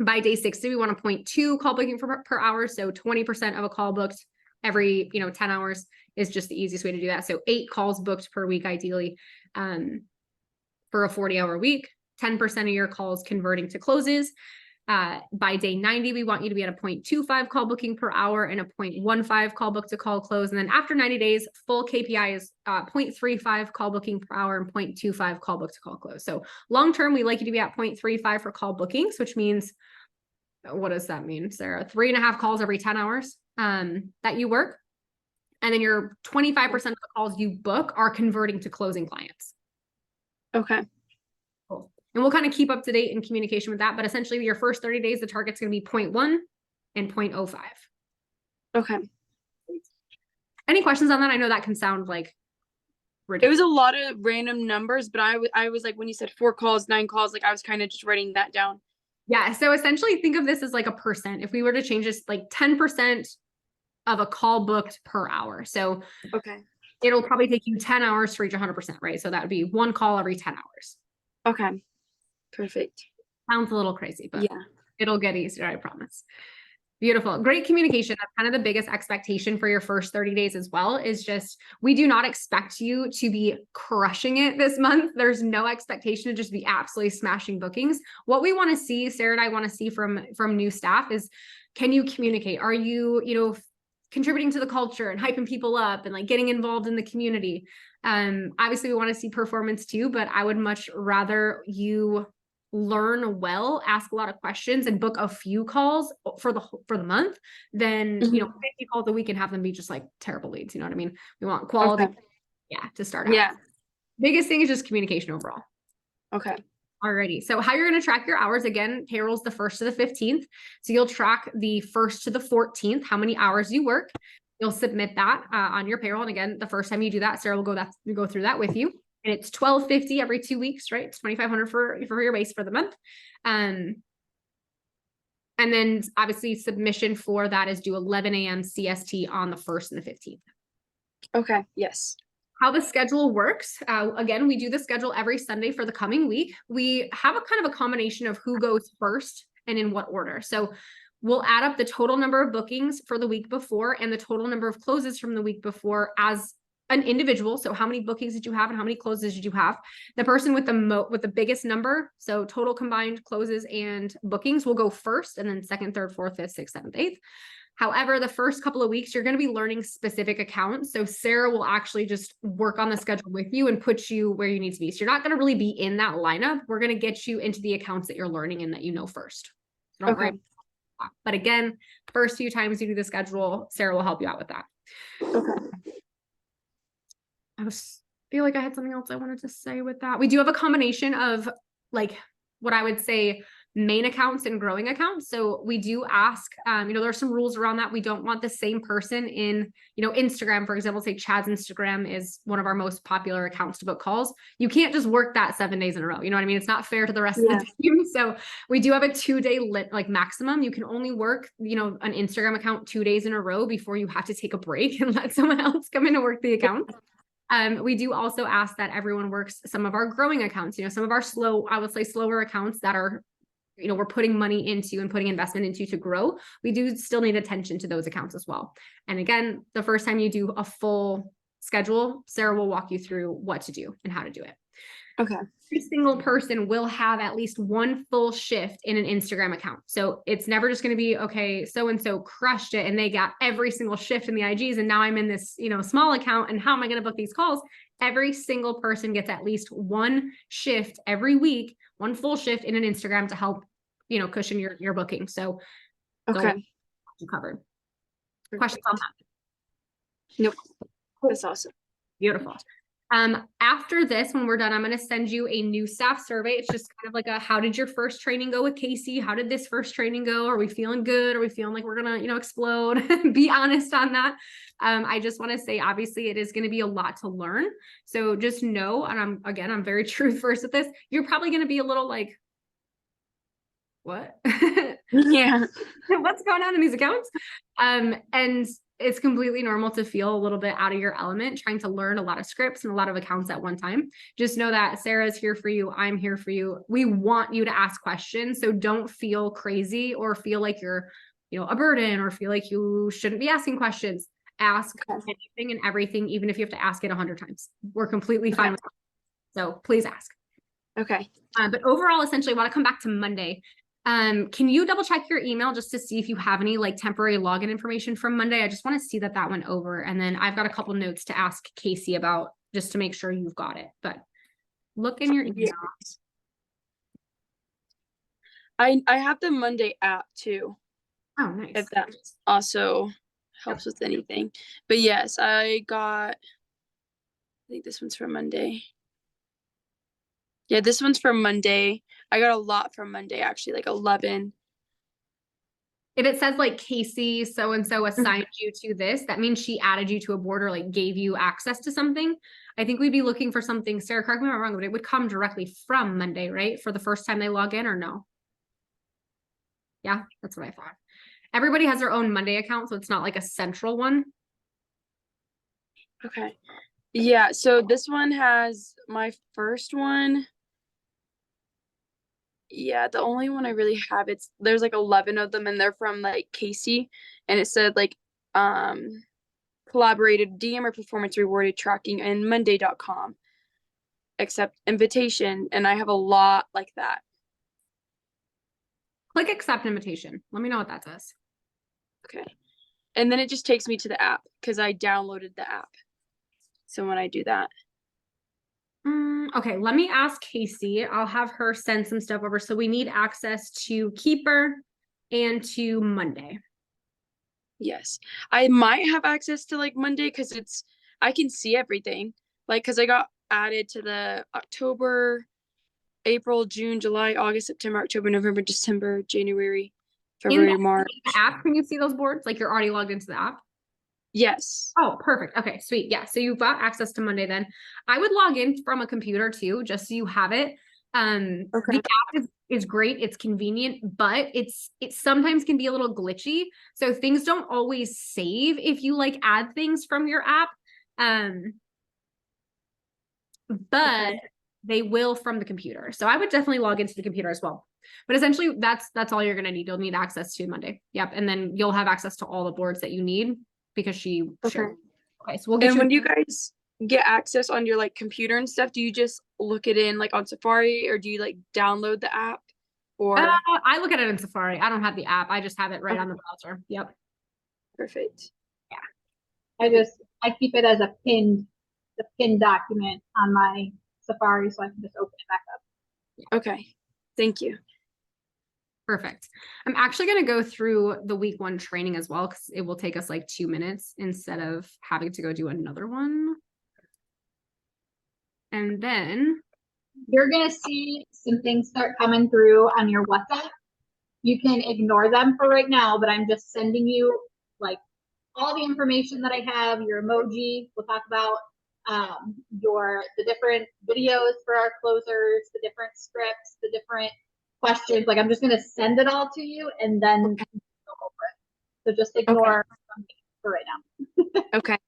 By day 60, we want a 0.2 call booking per hour, so 20% of a call booked every, 10 hours is just the easiest way to do that. So 8 calls booked per week, ideally, for a 40-hour week, 10% of your calls converting to closes. By day 90, we want you to be at a 0.25 call booking per hour and a 0.15 call book to call close. And then after 90 days, full KPI is 0.35 call booking per hour and 0.25 call book to call close. So long-term, we like you to be at 0.35 for call bookings, which means, what does that mean, Sarah? 3.5 calls every 10 hours that you work. And then your 25% of the calls you book are converting to closing clients. Okay. Cool. And we'll kind of keep up to date in communication with that. But essentially your first 30 days, the target's going to be 0.1 and 0.05. Okay. Any questions on that? I know that can sound like It ridiculous. was a lot of random numbers, but I was like, when you said 4 calls, 9 calls, like I was kind of just writing that down. Yeah. So essentially think of this as like a percent. If we were to change this, like 10% of a call booked per hour. So Okay. it'll probably take you 10 hours to reach 100%, right? So that would be 1 call every 10 hours. Okay. Perfect. Sounds a little crazy, but Yeah. it'll get easier, I promise. Beautiful. Great communication. That's kind of the biggest expectation for your first 30 days as well, is just, we do not expect you to be crushing it this month. There's no expectation to just be absolutely smashing bookings. What we want to see, Sarah and I want to see from new staff is, can you communicate? Are you, contributing to the culture and hyping people up and like getting involved in the community? Obviously we want to see performance too, but I would much rather you learn well, ask a lot of questions, and book a few calls for the month than 50 calls a week and have them be just like terrible leads. You know what I mean? We want quality. Okay. Yeah, to start out. Yeah. Biggest thing is just communication overall. Okay. Alrighty. So how you're going to track your hours, again, payroll's the 1st to the 15th. So you'll track the 1st to the 14th, how many hours you work. You'll submit that on your payroll. And again, the first time you do that, Sarah will go through that with you. And it's $1,250 every 2 weeks, right? It's $2,500 for your base for the month. And then obviously submission for that is due 11 a.m. CST on the 1st and the 15th. Okay. Yes. How the schedule works. Again, we do the schedule every Sunday for the coming week. We have a kind of a combination of who goes first and in what order. So we'll add up the total number of bookings for the week before and the total number of closes from the week before as an individual. So how many bookings did you have and how many closes did you have? The person with the biggest number, so total combined closes and bookings, will go first, and then second, third, fourth, fifth, sixth, seventh, eighth. However, the first couple of weeks, you're going to be learning specific accounts. So Sarah will actually just work on the schedule with you and put you where you need to be. So you're not going to really be in that lineup. We're going to get you into the accounts that you're learning and that you know first. So don't worry. But again, first few times you do the schedule, Sarah will help you out with that. Okay. I feel like I had something else I wanted to say with that. We do have a combination of like what I would say main accounts and growing accounts. So we do ask, there are some rules around that. We don't want the same person in, Instagram, for example. Say Chad's Instagram is one of our most popular accounts to book calls. You can't just work that 7 days in a row. You know what I mean? It's not fair to the rest of the team. So we do have a 2-day maximum. You can only work, an Instagram account 2 days in a row before you have to take a break and let someone else come in and work the account. We do also ask that everyone works some of our growing accounts, some of our slower accounts that are, we're putting money into and putting investment into to grow. We do still need attention to those accounts as well. And again, the first time you do a full schedule, Sarah will walk you through what to do and how to do it. Okay. Every single person will have at least one full shift in an Instagram account. So it's never just going to be, okay, so-and-so crushed it and they got every single shift in the IGs. And now I'm in this, small account. And how am I going to book these calls? Every single person gets at least one shift every week, one full shift in an Instagram to help, cushion your booking. So okay, you covered. Questions on that? Nope. That's awesome. Beautiful. After this, when we're done, I'm going to send you a new staff survey. It's just kind of like how did your first training go with Casey? How did this first training go? Are we feeling good? Are we feeling like we're going to, explode? Be honest on that. I just want to say, obviously it is going to be a lot to learn. So just know, and I'm very truth first with this. You're probably going to be a little like, what? Yeah. What's going on in these accounts? And it's completely normal to feel a little bit out of your element, trying to learn a lot of scripts and a lot of accounts at one time. Just know that Sarah's here for you. I'm here for you. We want you to ask questions. So don't feel crazy or feel like you're, a burden or feel like you shouldn't be asking questions. Ask Okay. anything and everything, even if you have to ask it 100 times. We're completely fine with that. So please ask. Okay. But overall, essentially, I want to come back to Monday. Can you double check your email just to see if you have any like temporary login information from Monday? I just want to see that went over. And then I've got a couple notes to ask Casey about just to make sure you've got it. But look in your email. Yeah. I have the Monday app too, Oh, nice. if that also helps with anything. But yes, I think this one's from Monday. Yeah, this one's from Monday. I got a lot from Monday, actually, like 11. If it says like Casey so-and-so assigned you to this, that means she added you to a board or like gave you access to something. I think we'd be looking for something, Sarah, correct me if I'm wrong, but it would come directly from Monday, right? For the first time they log in, or no? Yeah, that's what I thought. Everybody has their own Monday account, so it's not like a central one. Okay. Yeah, so this one has my first one. Yeah, the only one I really have, there's like 11 of them and they're from like Casey, and it said like collaborated DM or performance rewarded tracking and monday.com accept invitation, and I have a lot like that. Click accept invitation. Let me know what that says. Okay. And then it just takes me to the app because I downloaded the app. So when I do that. Okay, let me ask Casey. I'll have her send some stuff over. So we need access to Keeper and to Monday. Yes. I might have access to like Monday because I can see everything. Like, because I got added to the October, April, June, July, August, September, October, November, December, January, February, March. App, can you see those boards? Like you're already logged into the app? Yes. Oh, perfect. Okay, sweet. Yeah, so you've got access to Monday then. I would log in from a computer too, just so you have it. Okay. The app is great, it's convenient, but it sometimes can be a little glitchy. So things don't always save if you like add things from your app. But they will from the computer. So I would definitely log into the computer as well. But essentially that's all you're gonna need. You'll need access to Monday. Yep. And then you'll have access to all the boards that you need because she shared. Okay, so we'll get And when you guys get access on your like computer and stuff, do you just look it in like on Safari, or do you like download the app? Or I look at it in Safari. I don't have the app. I just have it right on the browser. Yep. Perfect. Yeah. I keep it as the pinned document on my Safari, so I can just open it back up. Okay. Thank you. Perfect. I'm actually going to go through the week 1 training as well, because it will take us like 2 minutes instead of having to go do another one. And then You're going to see some things start coming through on your WhatsApp. You can ignore them for right now, but I'm just sending you like all the information that I have, your emoji. We'll talk about the different videos for our closers, the different scripts, the different questions. Like I'm just going to send it all to you and then go over it. So just ignore something for right now. Okay.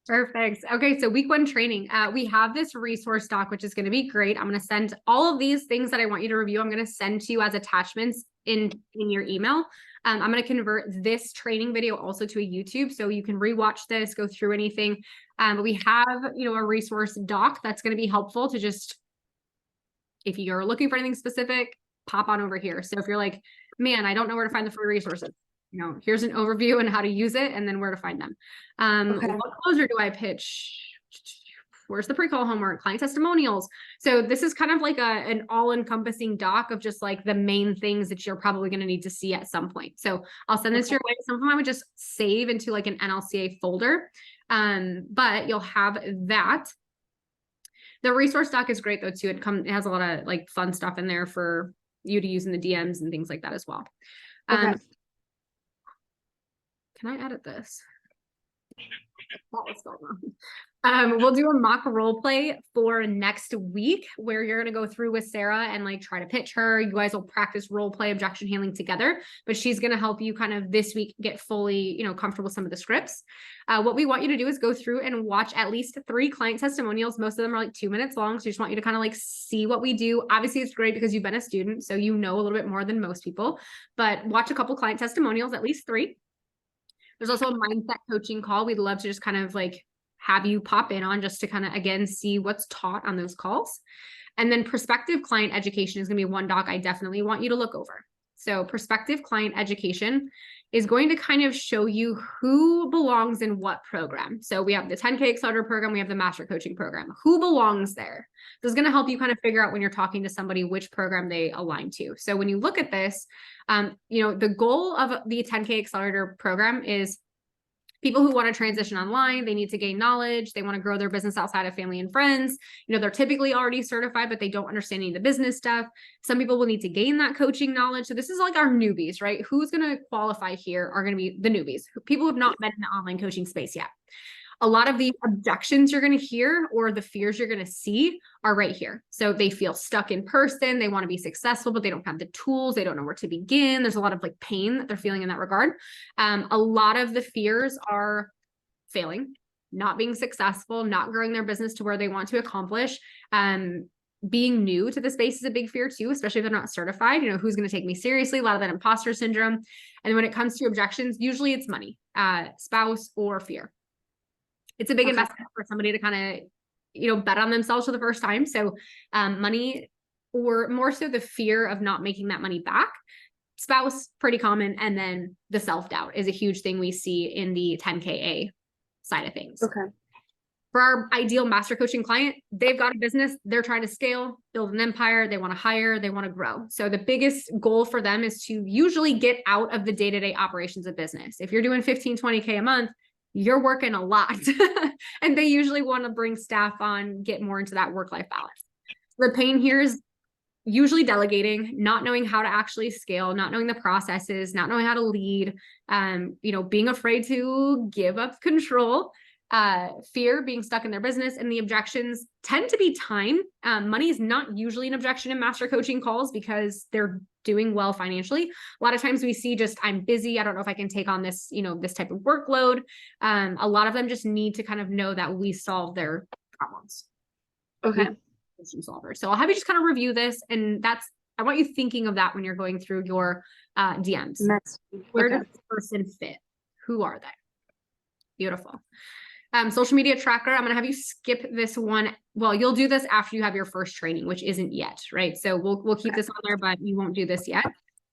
Perfect. Okay, so week 1 training. We have this resource doc, which is going to be great. I'm going to send all of these things that I want you to review. I'm going to send to you as attachments in your email. I'm going to convert this training video also to a YouTube, so you can rewatch this, go through anything. But we have, a resource doc that's going to be helpful to just, if you're looking for anything specific, pop on over here. So if you're like, man, I don't know where to find the free resources, here's an overview and how to use it and then where to find them. What closer do I pitch? Where's the pre-call homework, client testimonials? So this is kind of like an all-encompassing doc of just like the main things that you're probably going to need to see at some point. So I'll send this your way. Some of them I would just save into like an NLCA folder. But you'll have that. The resource doc is great though too. It has a lot of like fun stuff in there for you to use in the DMs and things like that as well. Can I edit this? That was spelled wrong. We'll do a mock role play for next week where you're going to go through with Sarah and like try to pitch her. You guys will practice role play objection handling together, but she's going to help you kind of this week get fully, comfortable with some of the scripts. What we want you to do is go through and watch at least 3 client testimonials. Most of them are like 2 minutes long. So we just want you to kind of like see what we do. Obviously it's great because you've been a student, so you know a little bit more than most people, but watch a couple client testimonials, at least 3. There's also a mindset coaching call. We'd love to just kind of like have you pop in on just to kind of, again, see what's taught on those calls. And then prospective client education is going to be one doc I definitely want you to look over. So prospective client education is going to kind of show you who belongs in what program. So we have the 10K Accelerator program, we have the Master Coaching program. Who belongs there? This is going to help you kind of figure out when you're talking to somebody which program they align to. So when you look at this, the goal of the 10K Accelerator program is people who want to transition online, they need to gain knowledge, they want to grow their business outside of family and friends. They're typically already certified, but they don't understand any of the business stuff. Some people will need to gain that coaching knowledge. So this is like our newbies, right? Who's going to qualify here are going to be the newbies, people who have not been in the online coaching space yet. A lot of the objections you're going to hear or the fears you're going to see are right here. So they feel stuck in person. They want to be successful, but they don't have the tools. They don't know where to begin. There's a lot of like pain that they're feeling in that regard. A lot of the fears are failing, not being successful, not growing their business to where they want to accomplish. Being new to the space is a big fear too, especially if they're not certified. Who's going to take me seriously? A lot of that imposter syndrome. And when it comes to objections, usually it's money, spouse, or fear. It's a big investment for somebody to kind of, bet on themselves for the first time. So money, or more so the fear of not making that money back. Spouse, pretty common. And then the self-doubt is a huge thing we see in the 10KA side of things. Okay. For our ideal master coaching client, they've got a business, they're trying to scale, build an empire, they want to hire, they want to grow. So the biggest goal for them is to usually get out of the day-to-day operations of business. If you're doing 15, 20K a month, you're working a lot. And they usually want to bring staff on, get more into that work-life balance. The pain here is usually delegating, not knowing how to actually scale, not knowing the processes, not knowing how to lead, being afraid to give up control, fear, being stuck in their business, and the objections tend to be time. Money is not usually an objection in master coaching calls because they're doing well financially. A lot of times we see just, I'm busy, I don't know if I can take on this, this type of workload. A lot of them just need to kind of know that we solve their problems. Okay. Solver. So I'll have you just kind of review this, and I want you thinking of that when you're going through your DMs. Where does this person fit? Who are they? Beautiful. Social media tracker. I'm going to have you skip this one. Well, you'll do this after you have your first training, which isn't yet, right? So we'll keep this on there, but you won't do this yet.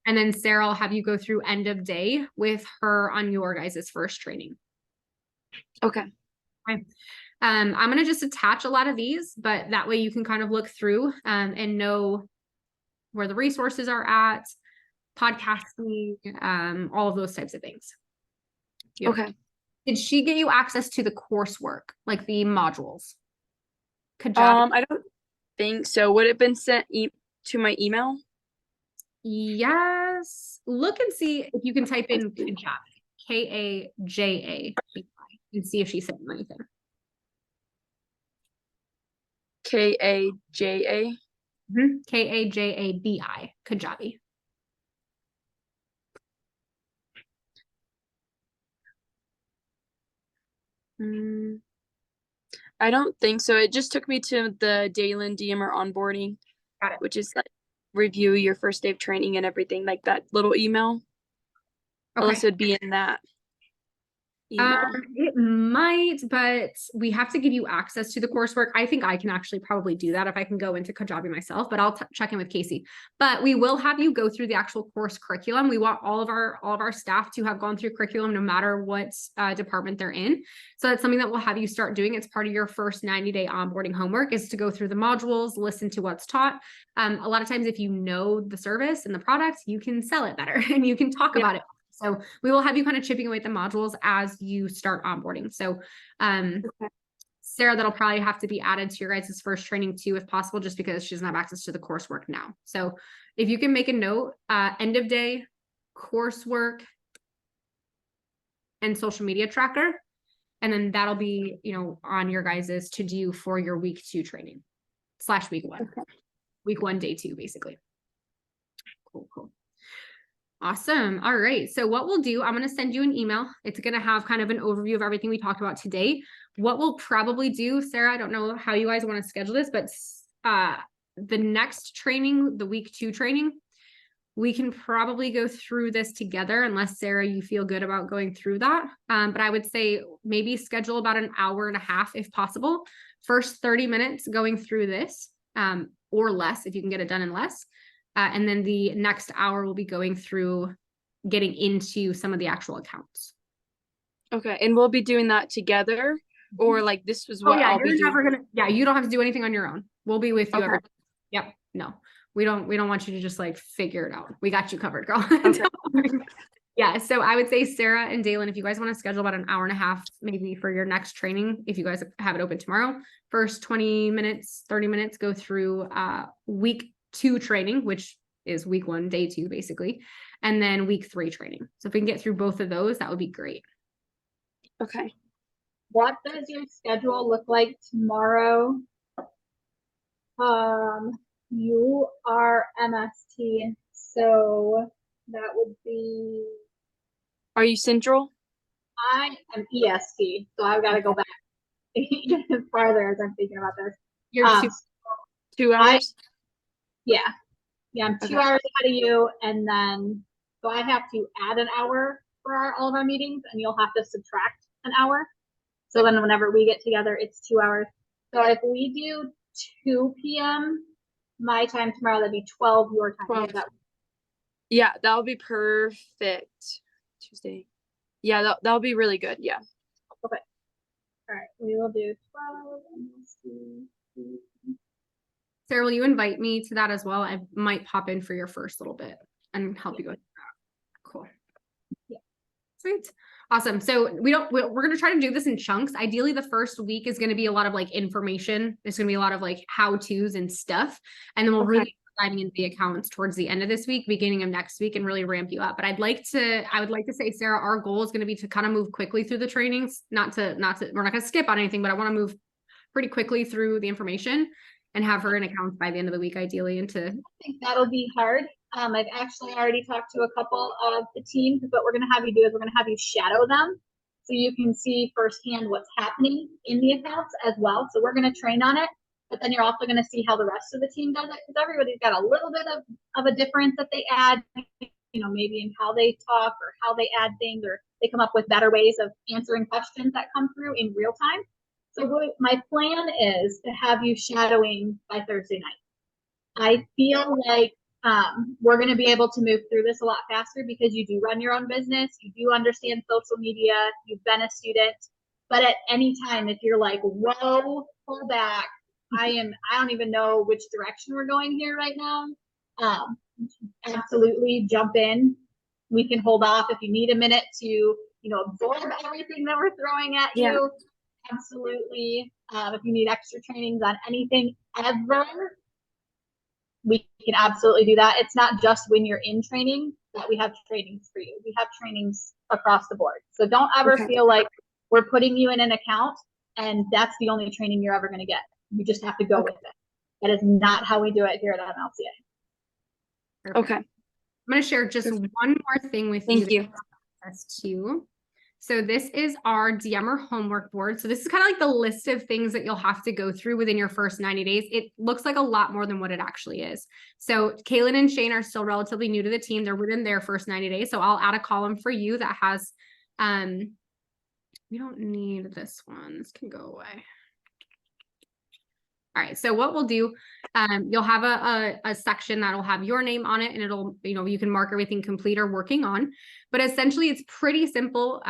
And then Sarah, I'll have you go through end of day with her on your guys' first training. Okay. I'm going to just attach a lot of these, but that way you can kind of look through and know where the resources are at, podcasting, all of those types of things. Beautiful. Okay. Did she get you access to the coursework, like the modules? I don't think so. Would it have been sent to my email? Yes. Look and see if you can type in Kajabi, Kajabi, and see if she sent you anything. Kaja. Kajabi, Kajabi. I don't think so. It just took me to the Daylan DMR onboarding, which is like review your first day of training and everything, like that little email. Okay. Unless it'd be in that email. It might, but we have to give you access to the coursework. I think I can actually probably do that if I can go into Kajabi myself, but I'll check in with Casey. But we will have you go through the actual course curriculum. We want all of our staff to have gone through curriculum no matter what department they're in. So that's something that we'll have you start doing. It's part of your first 90-day onboarding homework is to go through the modules, listen to what's taught. A lot of times if you know the service and the product, you can sell it better and you can talk about it. So we will have you kind of chipping away at the modules as you start onboarding. So Sarah, that'll probably have to be added to your guys' first training too, if possible, just because she doesn't have access to the coursework now. So if you can make a note, end of day, coursework, and social media tracker, and then that'll be, on your guys' to do for your week 2 training / week 1. Okay. Week 1, day 2, basically. Cool. Awesome. All right. So what we'll do, I'm going to send you an email. It's going to have kind of an overview of everything we talked about today. What we'll probably do, Sarah, I don't know how you guys want to schedule this, but the next training, the week 2 training, we can probably go through this together unless Sarah, you feel good about going through that. But I would say maybe schedule about an hour and a half if possible. First 30 minutes going through this, or less if you can get it done in less. And then the next hour will be going through getting into some of the actual accounts. Okay. And we'll be doing that together, or like this was what I'll be doing. You don't have to do anything on your own. We'll be with you. Okay. Yep. No, we don't want you to just like figure it out. We got you covered, girl. Okay. Yeah. So I would say Sarah and Daylan, if you guys want to schedule about an hour and a half, maybe for your next training, if you guys have it open tomorrow, first 20 minutes, 30 minutes, go through week 2 training, which is week 1, day 2, basically. And then week 3 training. So if we can get through both of those, that would be great. Okay. What does your schedule look like tomorrow? You are MST, so that would be. Are you Central? I am EST, so I've got to go back even farther as I'm thinking about this. You're 2 hours? Yeah, I'm 2 Okay. hours ahead of you, and then so I have to add an hour for all of our meetings, and you'll have to subtract an hour. So then whenever we get together, it's 2 hours. So if we do 2 p.m. my time tomorrow, that'd be 12 your time. 12. Yeah, that'll be perfect. Tuesday. Yeah, that'll be really good. Yeah. Okay. All right, we will do 12. And we'll see. Sarah, will you invite me to that as well? I might pop in for your first little bit and help you go through that. Cool. Yeah. Sweet. Awesome. So we're going to try to do this in chunks. Ideally, the first week is going to be a lot of like information. There's going to be a lot of like how-tos and stuff. And then we'll really be diving into the accounts towards the end of this week, beginning of next week, and really ramp you up. But I would like to say, Sarah, our goal is going to be to kind of move quickly through the trainings, we're not going to skip on anything, but I want to move pretty quickly through the information and have her in accounts by the end of the week, ideally. I think that'll be hard. I've actually already talked to a couple of the teams, but what we're going to have you do is we're going to have you shadow them so you can see firsthand what's happening in the accounts as well. So we're going to train on it, but then you're also going to see how the rest of the team does it, because everybody's got a little bit of a difference that they add, maybe in how they talk or how they add things, or they come up with better ways of answering questions that come through in real time. So my plan is to have you shadowing by Thursday night. I feel like we're going to be able to move through this a lot faster because you do run your own business. You do understand social media. You've been a student. But at any time, if you're like, whoa, pull back, I don't even know which direction we're going here right now. Absolutely jump in. We can hold off if you need a minute to, absorb everything that we're throwing at you. Absolutely. If you need extra trainings on anything ever, we can absolutely do that. It's not just when you're in training that we have trainings for you. We have trainings across the board. So don't ever feel like we're putting you in an account and that's the only training you're ever going to get. You just have to go with it. That is not how we do it here at MLCA. Okay. I'm going to share just one more thing with you. Thank you. Too. So this is our DMer homework board. So this is kind of like the list of things that you'll have to go through within your first 90 days. It looks like a lot more than what it actually is. So Kaylin and Shane are still relatively new to the team. They're within their first 90 days. So I'll add a column for you that has, we don't need this one. This can go away. All right. So what we'll do, you'll have a section that'll have your name on it, and it'll, you can mark everything complete or working on, but essentially it's pretty simple.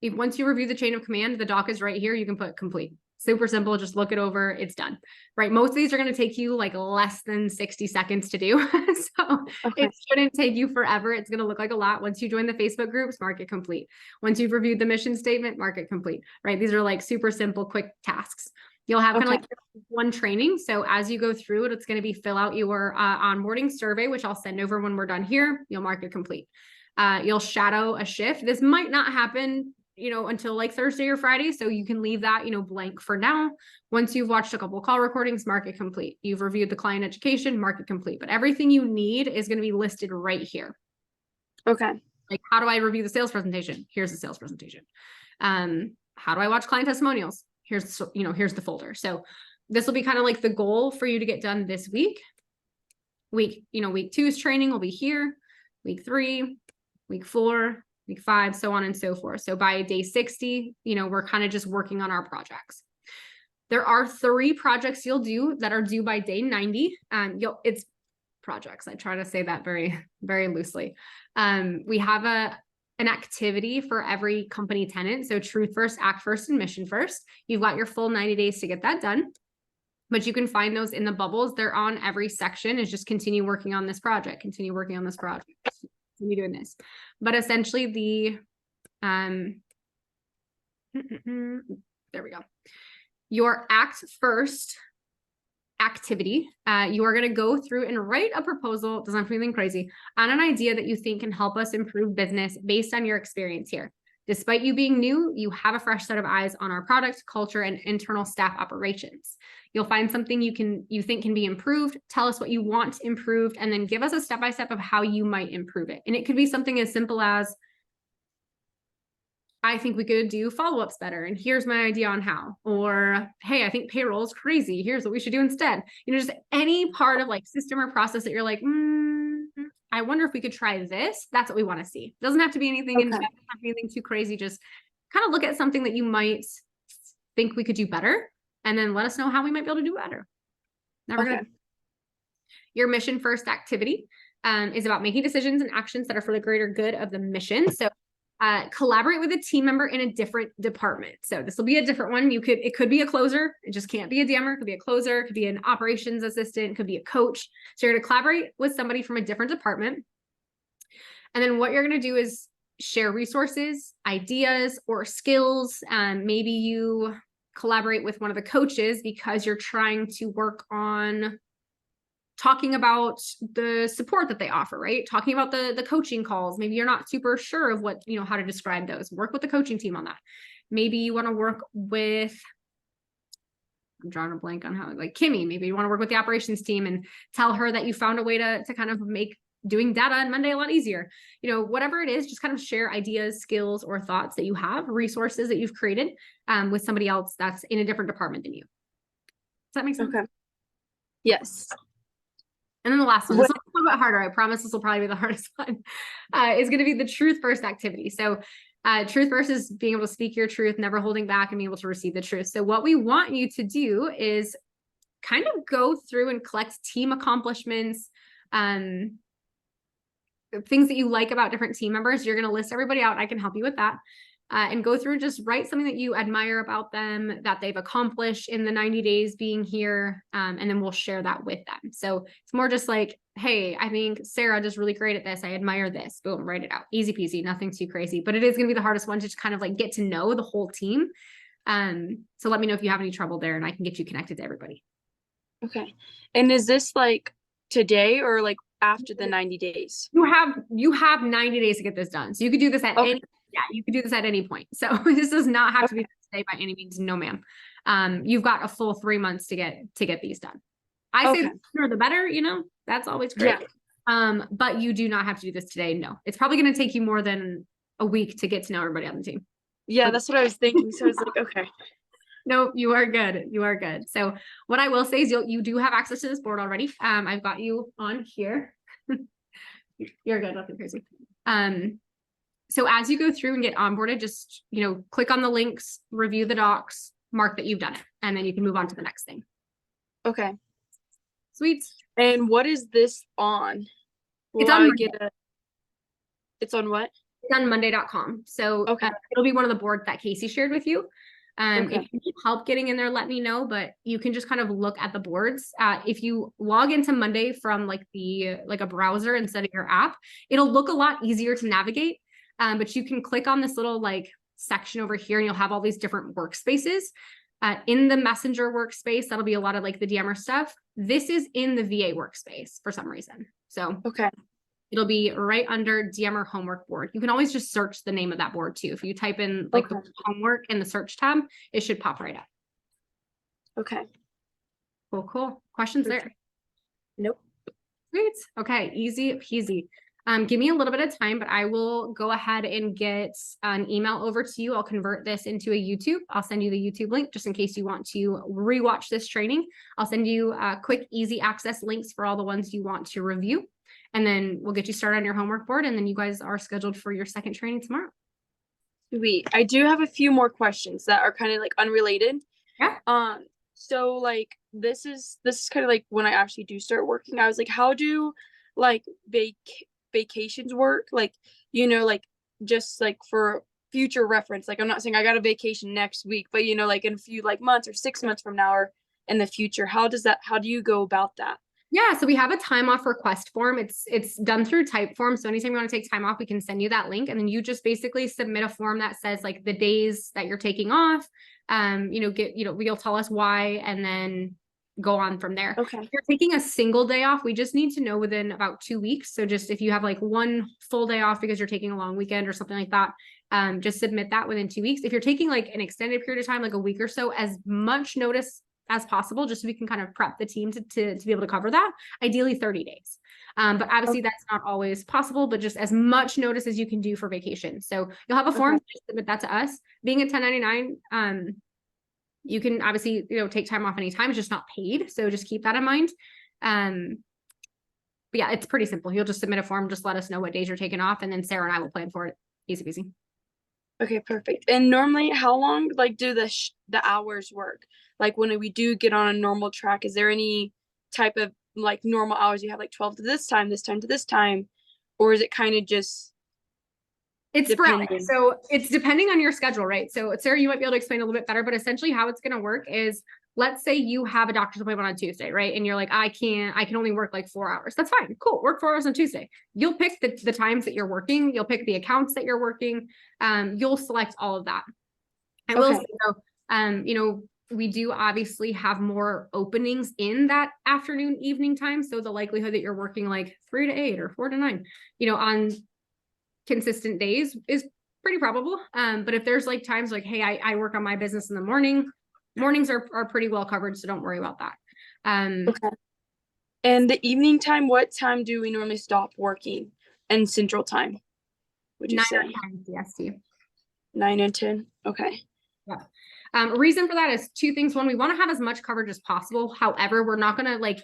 Once you review the chain of command, the doc is right here. You can put complete. Super simple. Just look it over. It's done, right? Most of these are going to take you like less than 60 seconds to do. So it shouldn't take you forever. It's going to look like a lot. Once you join the Facebook groups, mark it complete. Once you've reviewed the mission statement, mark it complete, right? These are like super simple, quick tasks. You'll have kind of like one training. So as you go through it, it's going to be fill out your onboarding survey, which I'll send over when we're done here. You'll mark it complete. You'll shadow a shift. This might not happen, until like Thursday or Friday. So you can leave that, blank for now. Once you've watched a couple of call recordings, mark it complete. You've reviewed the client education, mark it complete. But everything you need is going to be listed right here. Okay. Like, how do I review the sales presentation? Here's the sales presentation. How do I watch client testimonials? Here's the folder. So this will be kind of like the goal for you to get done this week. Week 2's training will be here. week 3, week 4, week 5, so on and so forth. So by day 60, we're kind of just working on our projects. There are 3 projects you'll do that are due by day 90. It's projects. I try to say that very, very loosely. We have an activity for every company tenant. So truth first, act first, and mission first. You've got your full 90 days to get that done. But you can find those in the bubbles. They're on every section. Is just continue working on this project, continue working on this project, continue doing this. But essentially there we go. Your act first activity, you are going to go through and write a proposal, doesn't have to be anything crazy, on an idea that you think can help us improve business based on your experience here. Despite you being new, you have a fresh set of eyes on our product, culture, and internal staff operations. You'll find something you think can be improved, tell us what you want improved, and then give us a step-by-step of how you might improve it. And it could be something as simple as, I think we could do follow-ups better, and here's my idea on how. Or, hey, I think payroll is crazy. Here's what we should do instead. Just any part of like system or process that you're like, I wonder if we could try this. That's what we want to see. It doesn't have to be anything in depth, doesn't have to be anything too crazy. Just kind of look at something that you might think we could do better, and then let us know how we might be able to do better. Your mission first activity is about making decisions and actions that are for the greater good of the mission. So collaborate with a team member in a different department. So this will be a different one. It could be a closer. It just can't be a DMer. It could be a closer. It could be an operations assistant. It could be a coach. So you're going to collaborate with somebody from a different department. And then what you're going to do is share resources, ideas, or skills. Maybe you collaborate with one of the coaches because you're trying to work on talking about the support that they offer, right? Talking about the coaching calls. Maybe you're not super sure of what, how to describe those. Work with the coaching team on that. Maybe you want to work with, I'm drawing a blank on how, like Kimmy, maybe you want to work with the operations team and tell her that you found a way to kind of make doing data on Monday a lot easier. Whatever it is, just kind of share ideas, skills, or thoughts that you have, resources that you've created with somebody else that's in a different department than you. Does that make sense? Okay. Yes. And then the last one, this is a little bit harder. I promise this will probably be the hardest one, is going to be the truth first activity. So truth first is being able to speak your truth, never holding back, and being able to receive the truth. So what we want you to do is kind of go through and collect team accomplishments, things that you like about different team members. You're going to list everybody out. I can help you with that. And go through and just write something that you admire about them, that they've accomplished in the 90 days being here. And then we'll share that with them. So it's more just like, hey, I think Sarah does really great at this. I admire this. Boom, write it out. Easy peasy, nothing too crazy. But it is going to be the hardest one to just kind of like get to know the whole team. So let me know if you have any trouble there and I can get you connected to everybody. Okay. And is this like today or like after the 90 days? You have 90 days to get this done. So you could do this at you could do this at any point. So this does not have to be today by any means. No, ma'am. You've got a full 3 months to get these done. I say the sooner the better, that's always great. Yeah. But you do not have to do this today. No, it's probably going to take you more than a week to get to know everybody on the team. Yeah, that's what I was thinking. So I was like, okay. No, you are good. You are good. So what I will say is you do have access to this board already. I've got you on here. You're good. Nothing crazy. So as you go through and get onboarded, just, click on the links, review the docs, mark that you've done it, and then you can move on to the next thing. Okay. Sweet. And what is this on? It's on It's on what? It's on Monday.com. So it'll be one of the boards that Casey shared with you. If you need help getting in there, let me know, but you can just kind of look at the boards. If you log into Monday from like a browser instead of your app, it'll look a lot easier to navigate. But you can click on this little section over here and you'll have all these different workspaces. In the Messenger workspace, that'll be a lot of the DMer stuff. This is in the VA workspace for some reason. So it'll be right under DMer homework board. You can always just search the name of that board too. If you type in the homework in the search tab, it should pop right up. Okay. Cool. Questions there? Nope. Great. Okay. Easy peasy. Give me a little bit of time, but I will go ahead and get an email over to you. I'll convert this into a YouTube. I'll send you the YouTube link just in case you want to rewatch this training. I'll send you quick, easy access links for all the ones you want to review. and then we'll get you started on your homework board, and then you guys are scheduled for your second training tomorrow. Sweet. I do have a few more questions that are kind of like unrelated. Yeah. So like this is kind of like when I actually do start working, I was like, how do like vacations work? Like, you know, like just like for future reference, like I'm not saying I got a vacation next week, but you know, like in a few like months or 6 months from now or in the future, how do you go about that? Yeah, so we have a time off request form. It's done through Typeform. So anytime you want to take time off, we can send you that link, and then you just basically submit a form that says like the days that you're taking off. You'll tell us why, and then go on from there. Okay. If you're taking a single day off, we just need to know within about 2 weeks. So just if you have like one full day off because you're taking a long weekend or something like that, just submit that within 2 weeks. If you're taking like an extended period of time, like a week or so, as much notice as possible, just so we can kind of prep the team to be able to cover that, ideally 30 days. But obviously that's not always possible, but just as much notice as you can do for vacation. So you'll have a form, just submit that to us. Being a 1099, you can obviously, take time off anytime, it's just not paid. So just keep that in mind. But yeah, it's pretty simple. You'll just submit a form, just let us know what days you're taking off, and then Sarah and I will plan for it. Easy peasy. Okay, perfect. And normally how long like do the hours work? Like when we do get on a normal track, is there any type of like normal hours you have, like 12 to this time to this time, or is it kind of just it's sporadic? So it's depending on your schedule, right? So Sarah, you might be able to explain a little bit better, but essentially how it's going to work is, let's say you have a doctor's appointment on Tuesday, right? And you're like, I can only work like 4 hours. That's fine. Cool. Work 4 hours on Tuesday. You'll pick the times that you're working. You'll pick the accounts that you're working. You'll select all of that. I will say though, we do obviously have more openings in that afternoon, evening time. So the likelihood that you're working like 3 to 8 or 4 to 9, on consistent days is pretty probable. But if there's like times like, hey, I work on my business in the morning, mornings are pretty well covered. So don't worry about that. Okay. And the evening time, what time do we normally stop working? And Central Time, would you 9 say? or 10 CST. 9 and 10. Okay. Yeah. Reason for that is 2 things. One, we want to have as much coverage as possible. However, we're not going to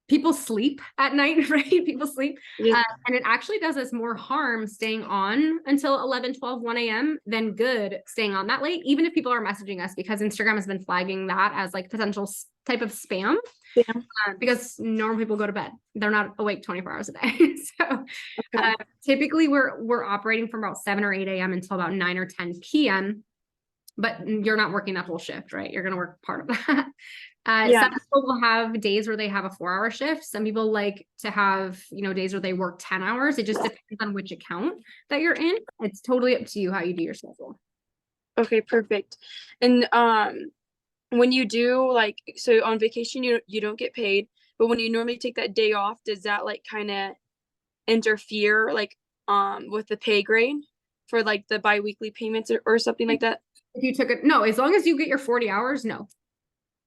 people sleep at night, right? People sleep. Yeah. And it actually does us more harm staying on until 11, 12, 1 a.m. than good staying on that late, even if people are messaging us, because Instagram has been flagging that as like potential type of spam. Because normal people go to bed. They're not awake 24 hours a day. So typically we're operating from about 7 or 8 a.m. until about 9 or 10 p.m. But you're not working that whole shift, right? You're going to work part of that. Some people will have days where they have a 4-hour shift. Some people like to have, days where they work 10 hours. It just depends on which account that you're in. It's totally up to you how you do your schedule. Okay, perfect. And when you do so on vacation, you don't get paid, but when you normally take that day off, does that like kind of interfere with the pay grade for like the biweekly payments or something like that? If you took it, no, as long as you get your 40 hours, no.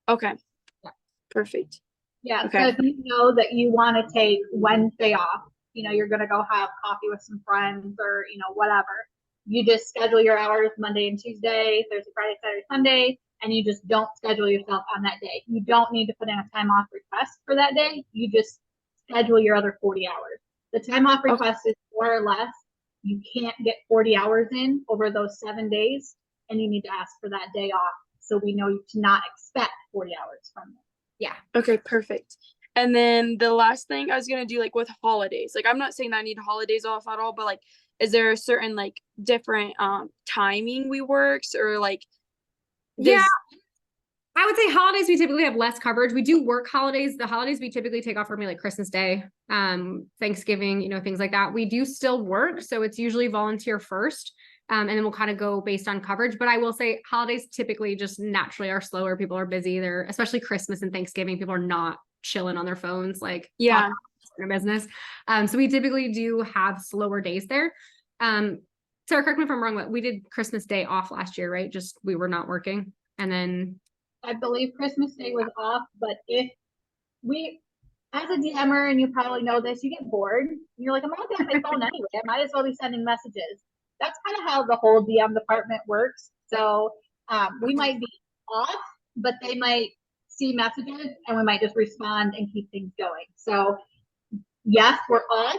Okay. Yeah. Perfect. Yeah. Okay. So if you know that you want to take Wednesday off, you're going to go have coffee with some friends or, whatever, you just schedule your hours Monday and Tuesday, Thursday, Friday, Saturday, Sunday, and you just don't schedule yourself on that day. You don't need to put in a time off request for that day. You just schedule your other 40 hours. The time off request is more or less, you can't get 40 hours in over those 7 days, and you need to ask for that day off. So we know you to not expect 40 hours from them. Yeah. Okay, perfect. And then the last thing I was going to do, with holidays, I'm not saying that I need holidays off at all, but is there a certain different timing we works or yeah, I would say holidays, we typically have less coverage. We do work holidays. The holidays we typically take off for me, like Christmas Day, Thanksgiving, things like that. We do still work. So it's usually volunteer first. And then we'll kind of go based on coverage. But I will say holidays typically just naturally are slower. People are busy. They're, especially Christmas and Thanksgiving, people are not chilling on their phones, their business. So we typically do have slower days there. Sarah, correct me if I'm wrong, but we did Christmas Day off last year, right? Just we were not working. And then I believe Christmas Day was off, but if as a DMer, and you probably know this, you get bored. And you're like, I'm not on my phone anyway. I might as well be sending messages. That's kind of how the whole DM department works. So we might be off, but they might see messages and we might just respond and keep things going. So yes, we're off,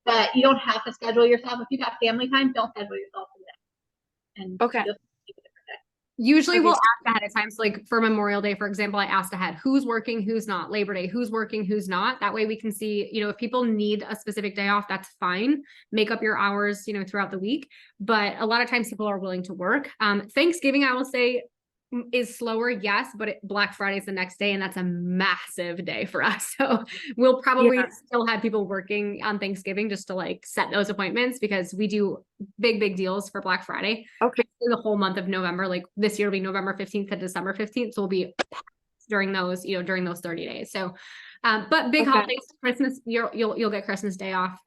but you don't have to schedule yourself. If you got family time, don't schedule yourself for that. And Okay. just keep it a different day. Usually Okay. we'll ask ahead of time. So like for Memorial Day, for example, I asked ahead, who's working, who's not. Labor Day, who's working, who's not. That way we can see, you know, if people need a specific day off, that's fine. Make up your hours, you know, throughout the week. But a lot of times people are willing to work. Thanksgiving, I will say, is slower, yes, but Black Friday is the next day, and that's a massive day for us. So we'll probably still have people working on Thanksgiving just to like set those appointments, because we do big deals for Black Friday. Okay. The whole month of November, like this year will be November 15th to December 15th. So we'll be during those, you know, during those 30 days. So, but big holidays, Christmas, you'll get Christmas Day off.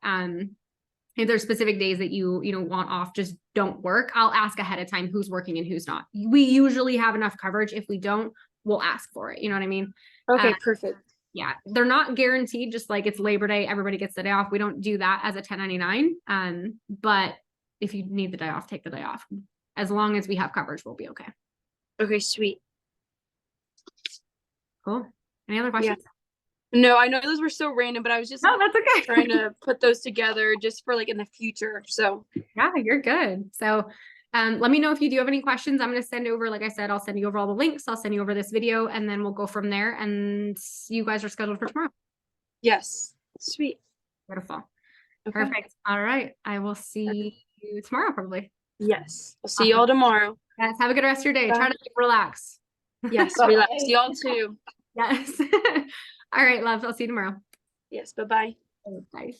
If there's specific days that you know, want off, just don't work. I'll ask ahead of time who's working and who's not. We usually have enough coverage. If we don't, we'll ask for it. You know what I mean? Okay, perfect. Yeah, they're not guaranteed, just like it's Labor Day, everybody gets the day off. We don't do that as a 1099. But if you need the day off, take the day off. As long as we have coverage, we'll be okay. Okay, sweet. Cool. Any other questions? No, I know those were so random, but I was just Oh, that's okay. trying to put those together just for like in the future. So yeah, you're good. So let me know if you do have any questions. I'm going to send over, like I said, I'll send you over all the links. I'll send you over this video, and then we'll go from there. And you guys are scheduled for tomorrow. yes, sweet. Beautiful. Okay. Perfect. All right. I will see you tomorrow, probably. Yes, I'll see y'all tomorrow. Guys, have a good rest of your day. Bye. Try to relax. Yes, relax. Y'all too. Yes. All right, love. I'll see you tomorrow. Yes, bye-bye. Bye.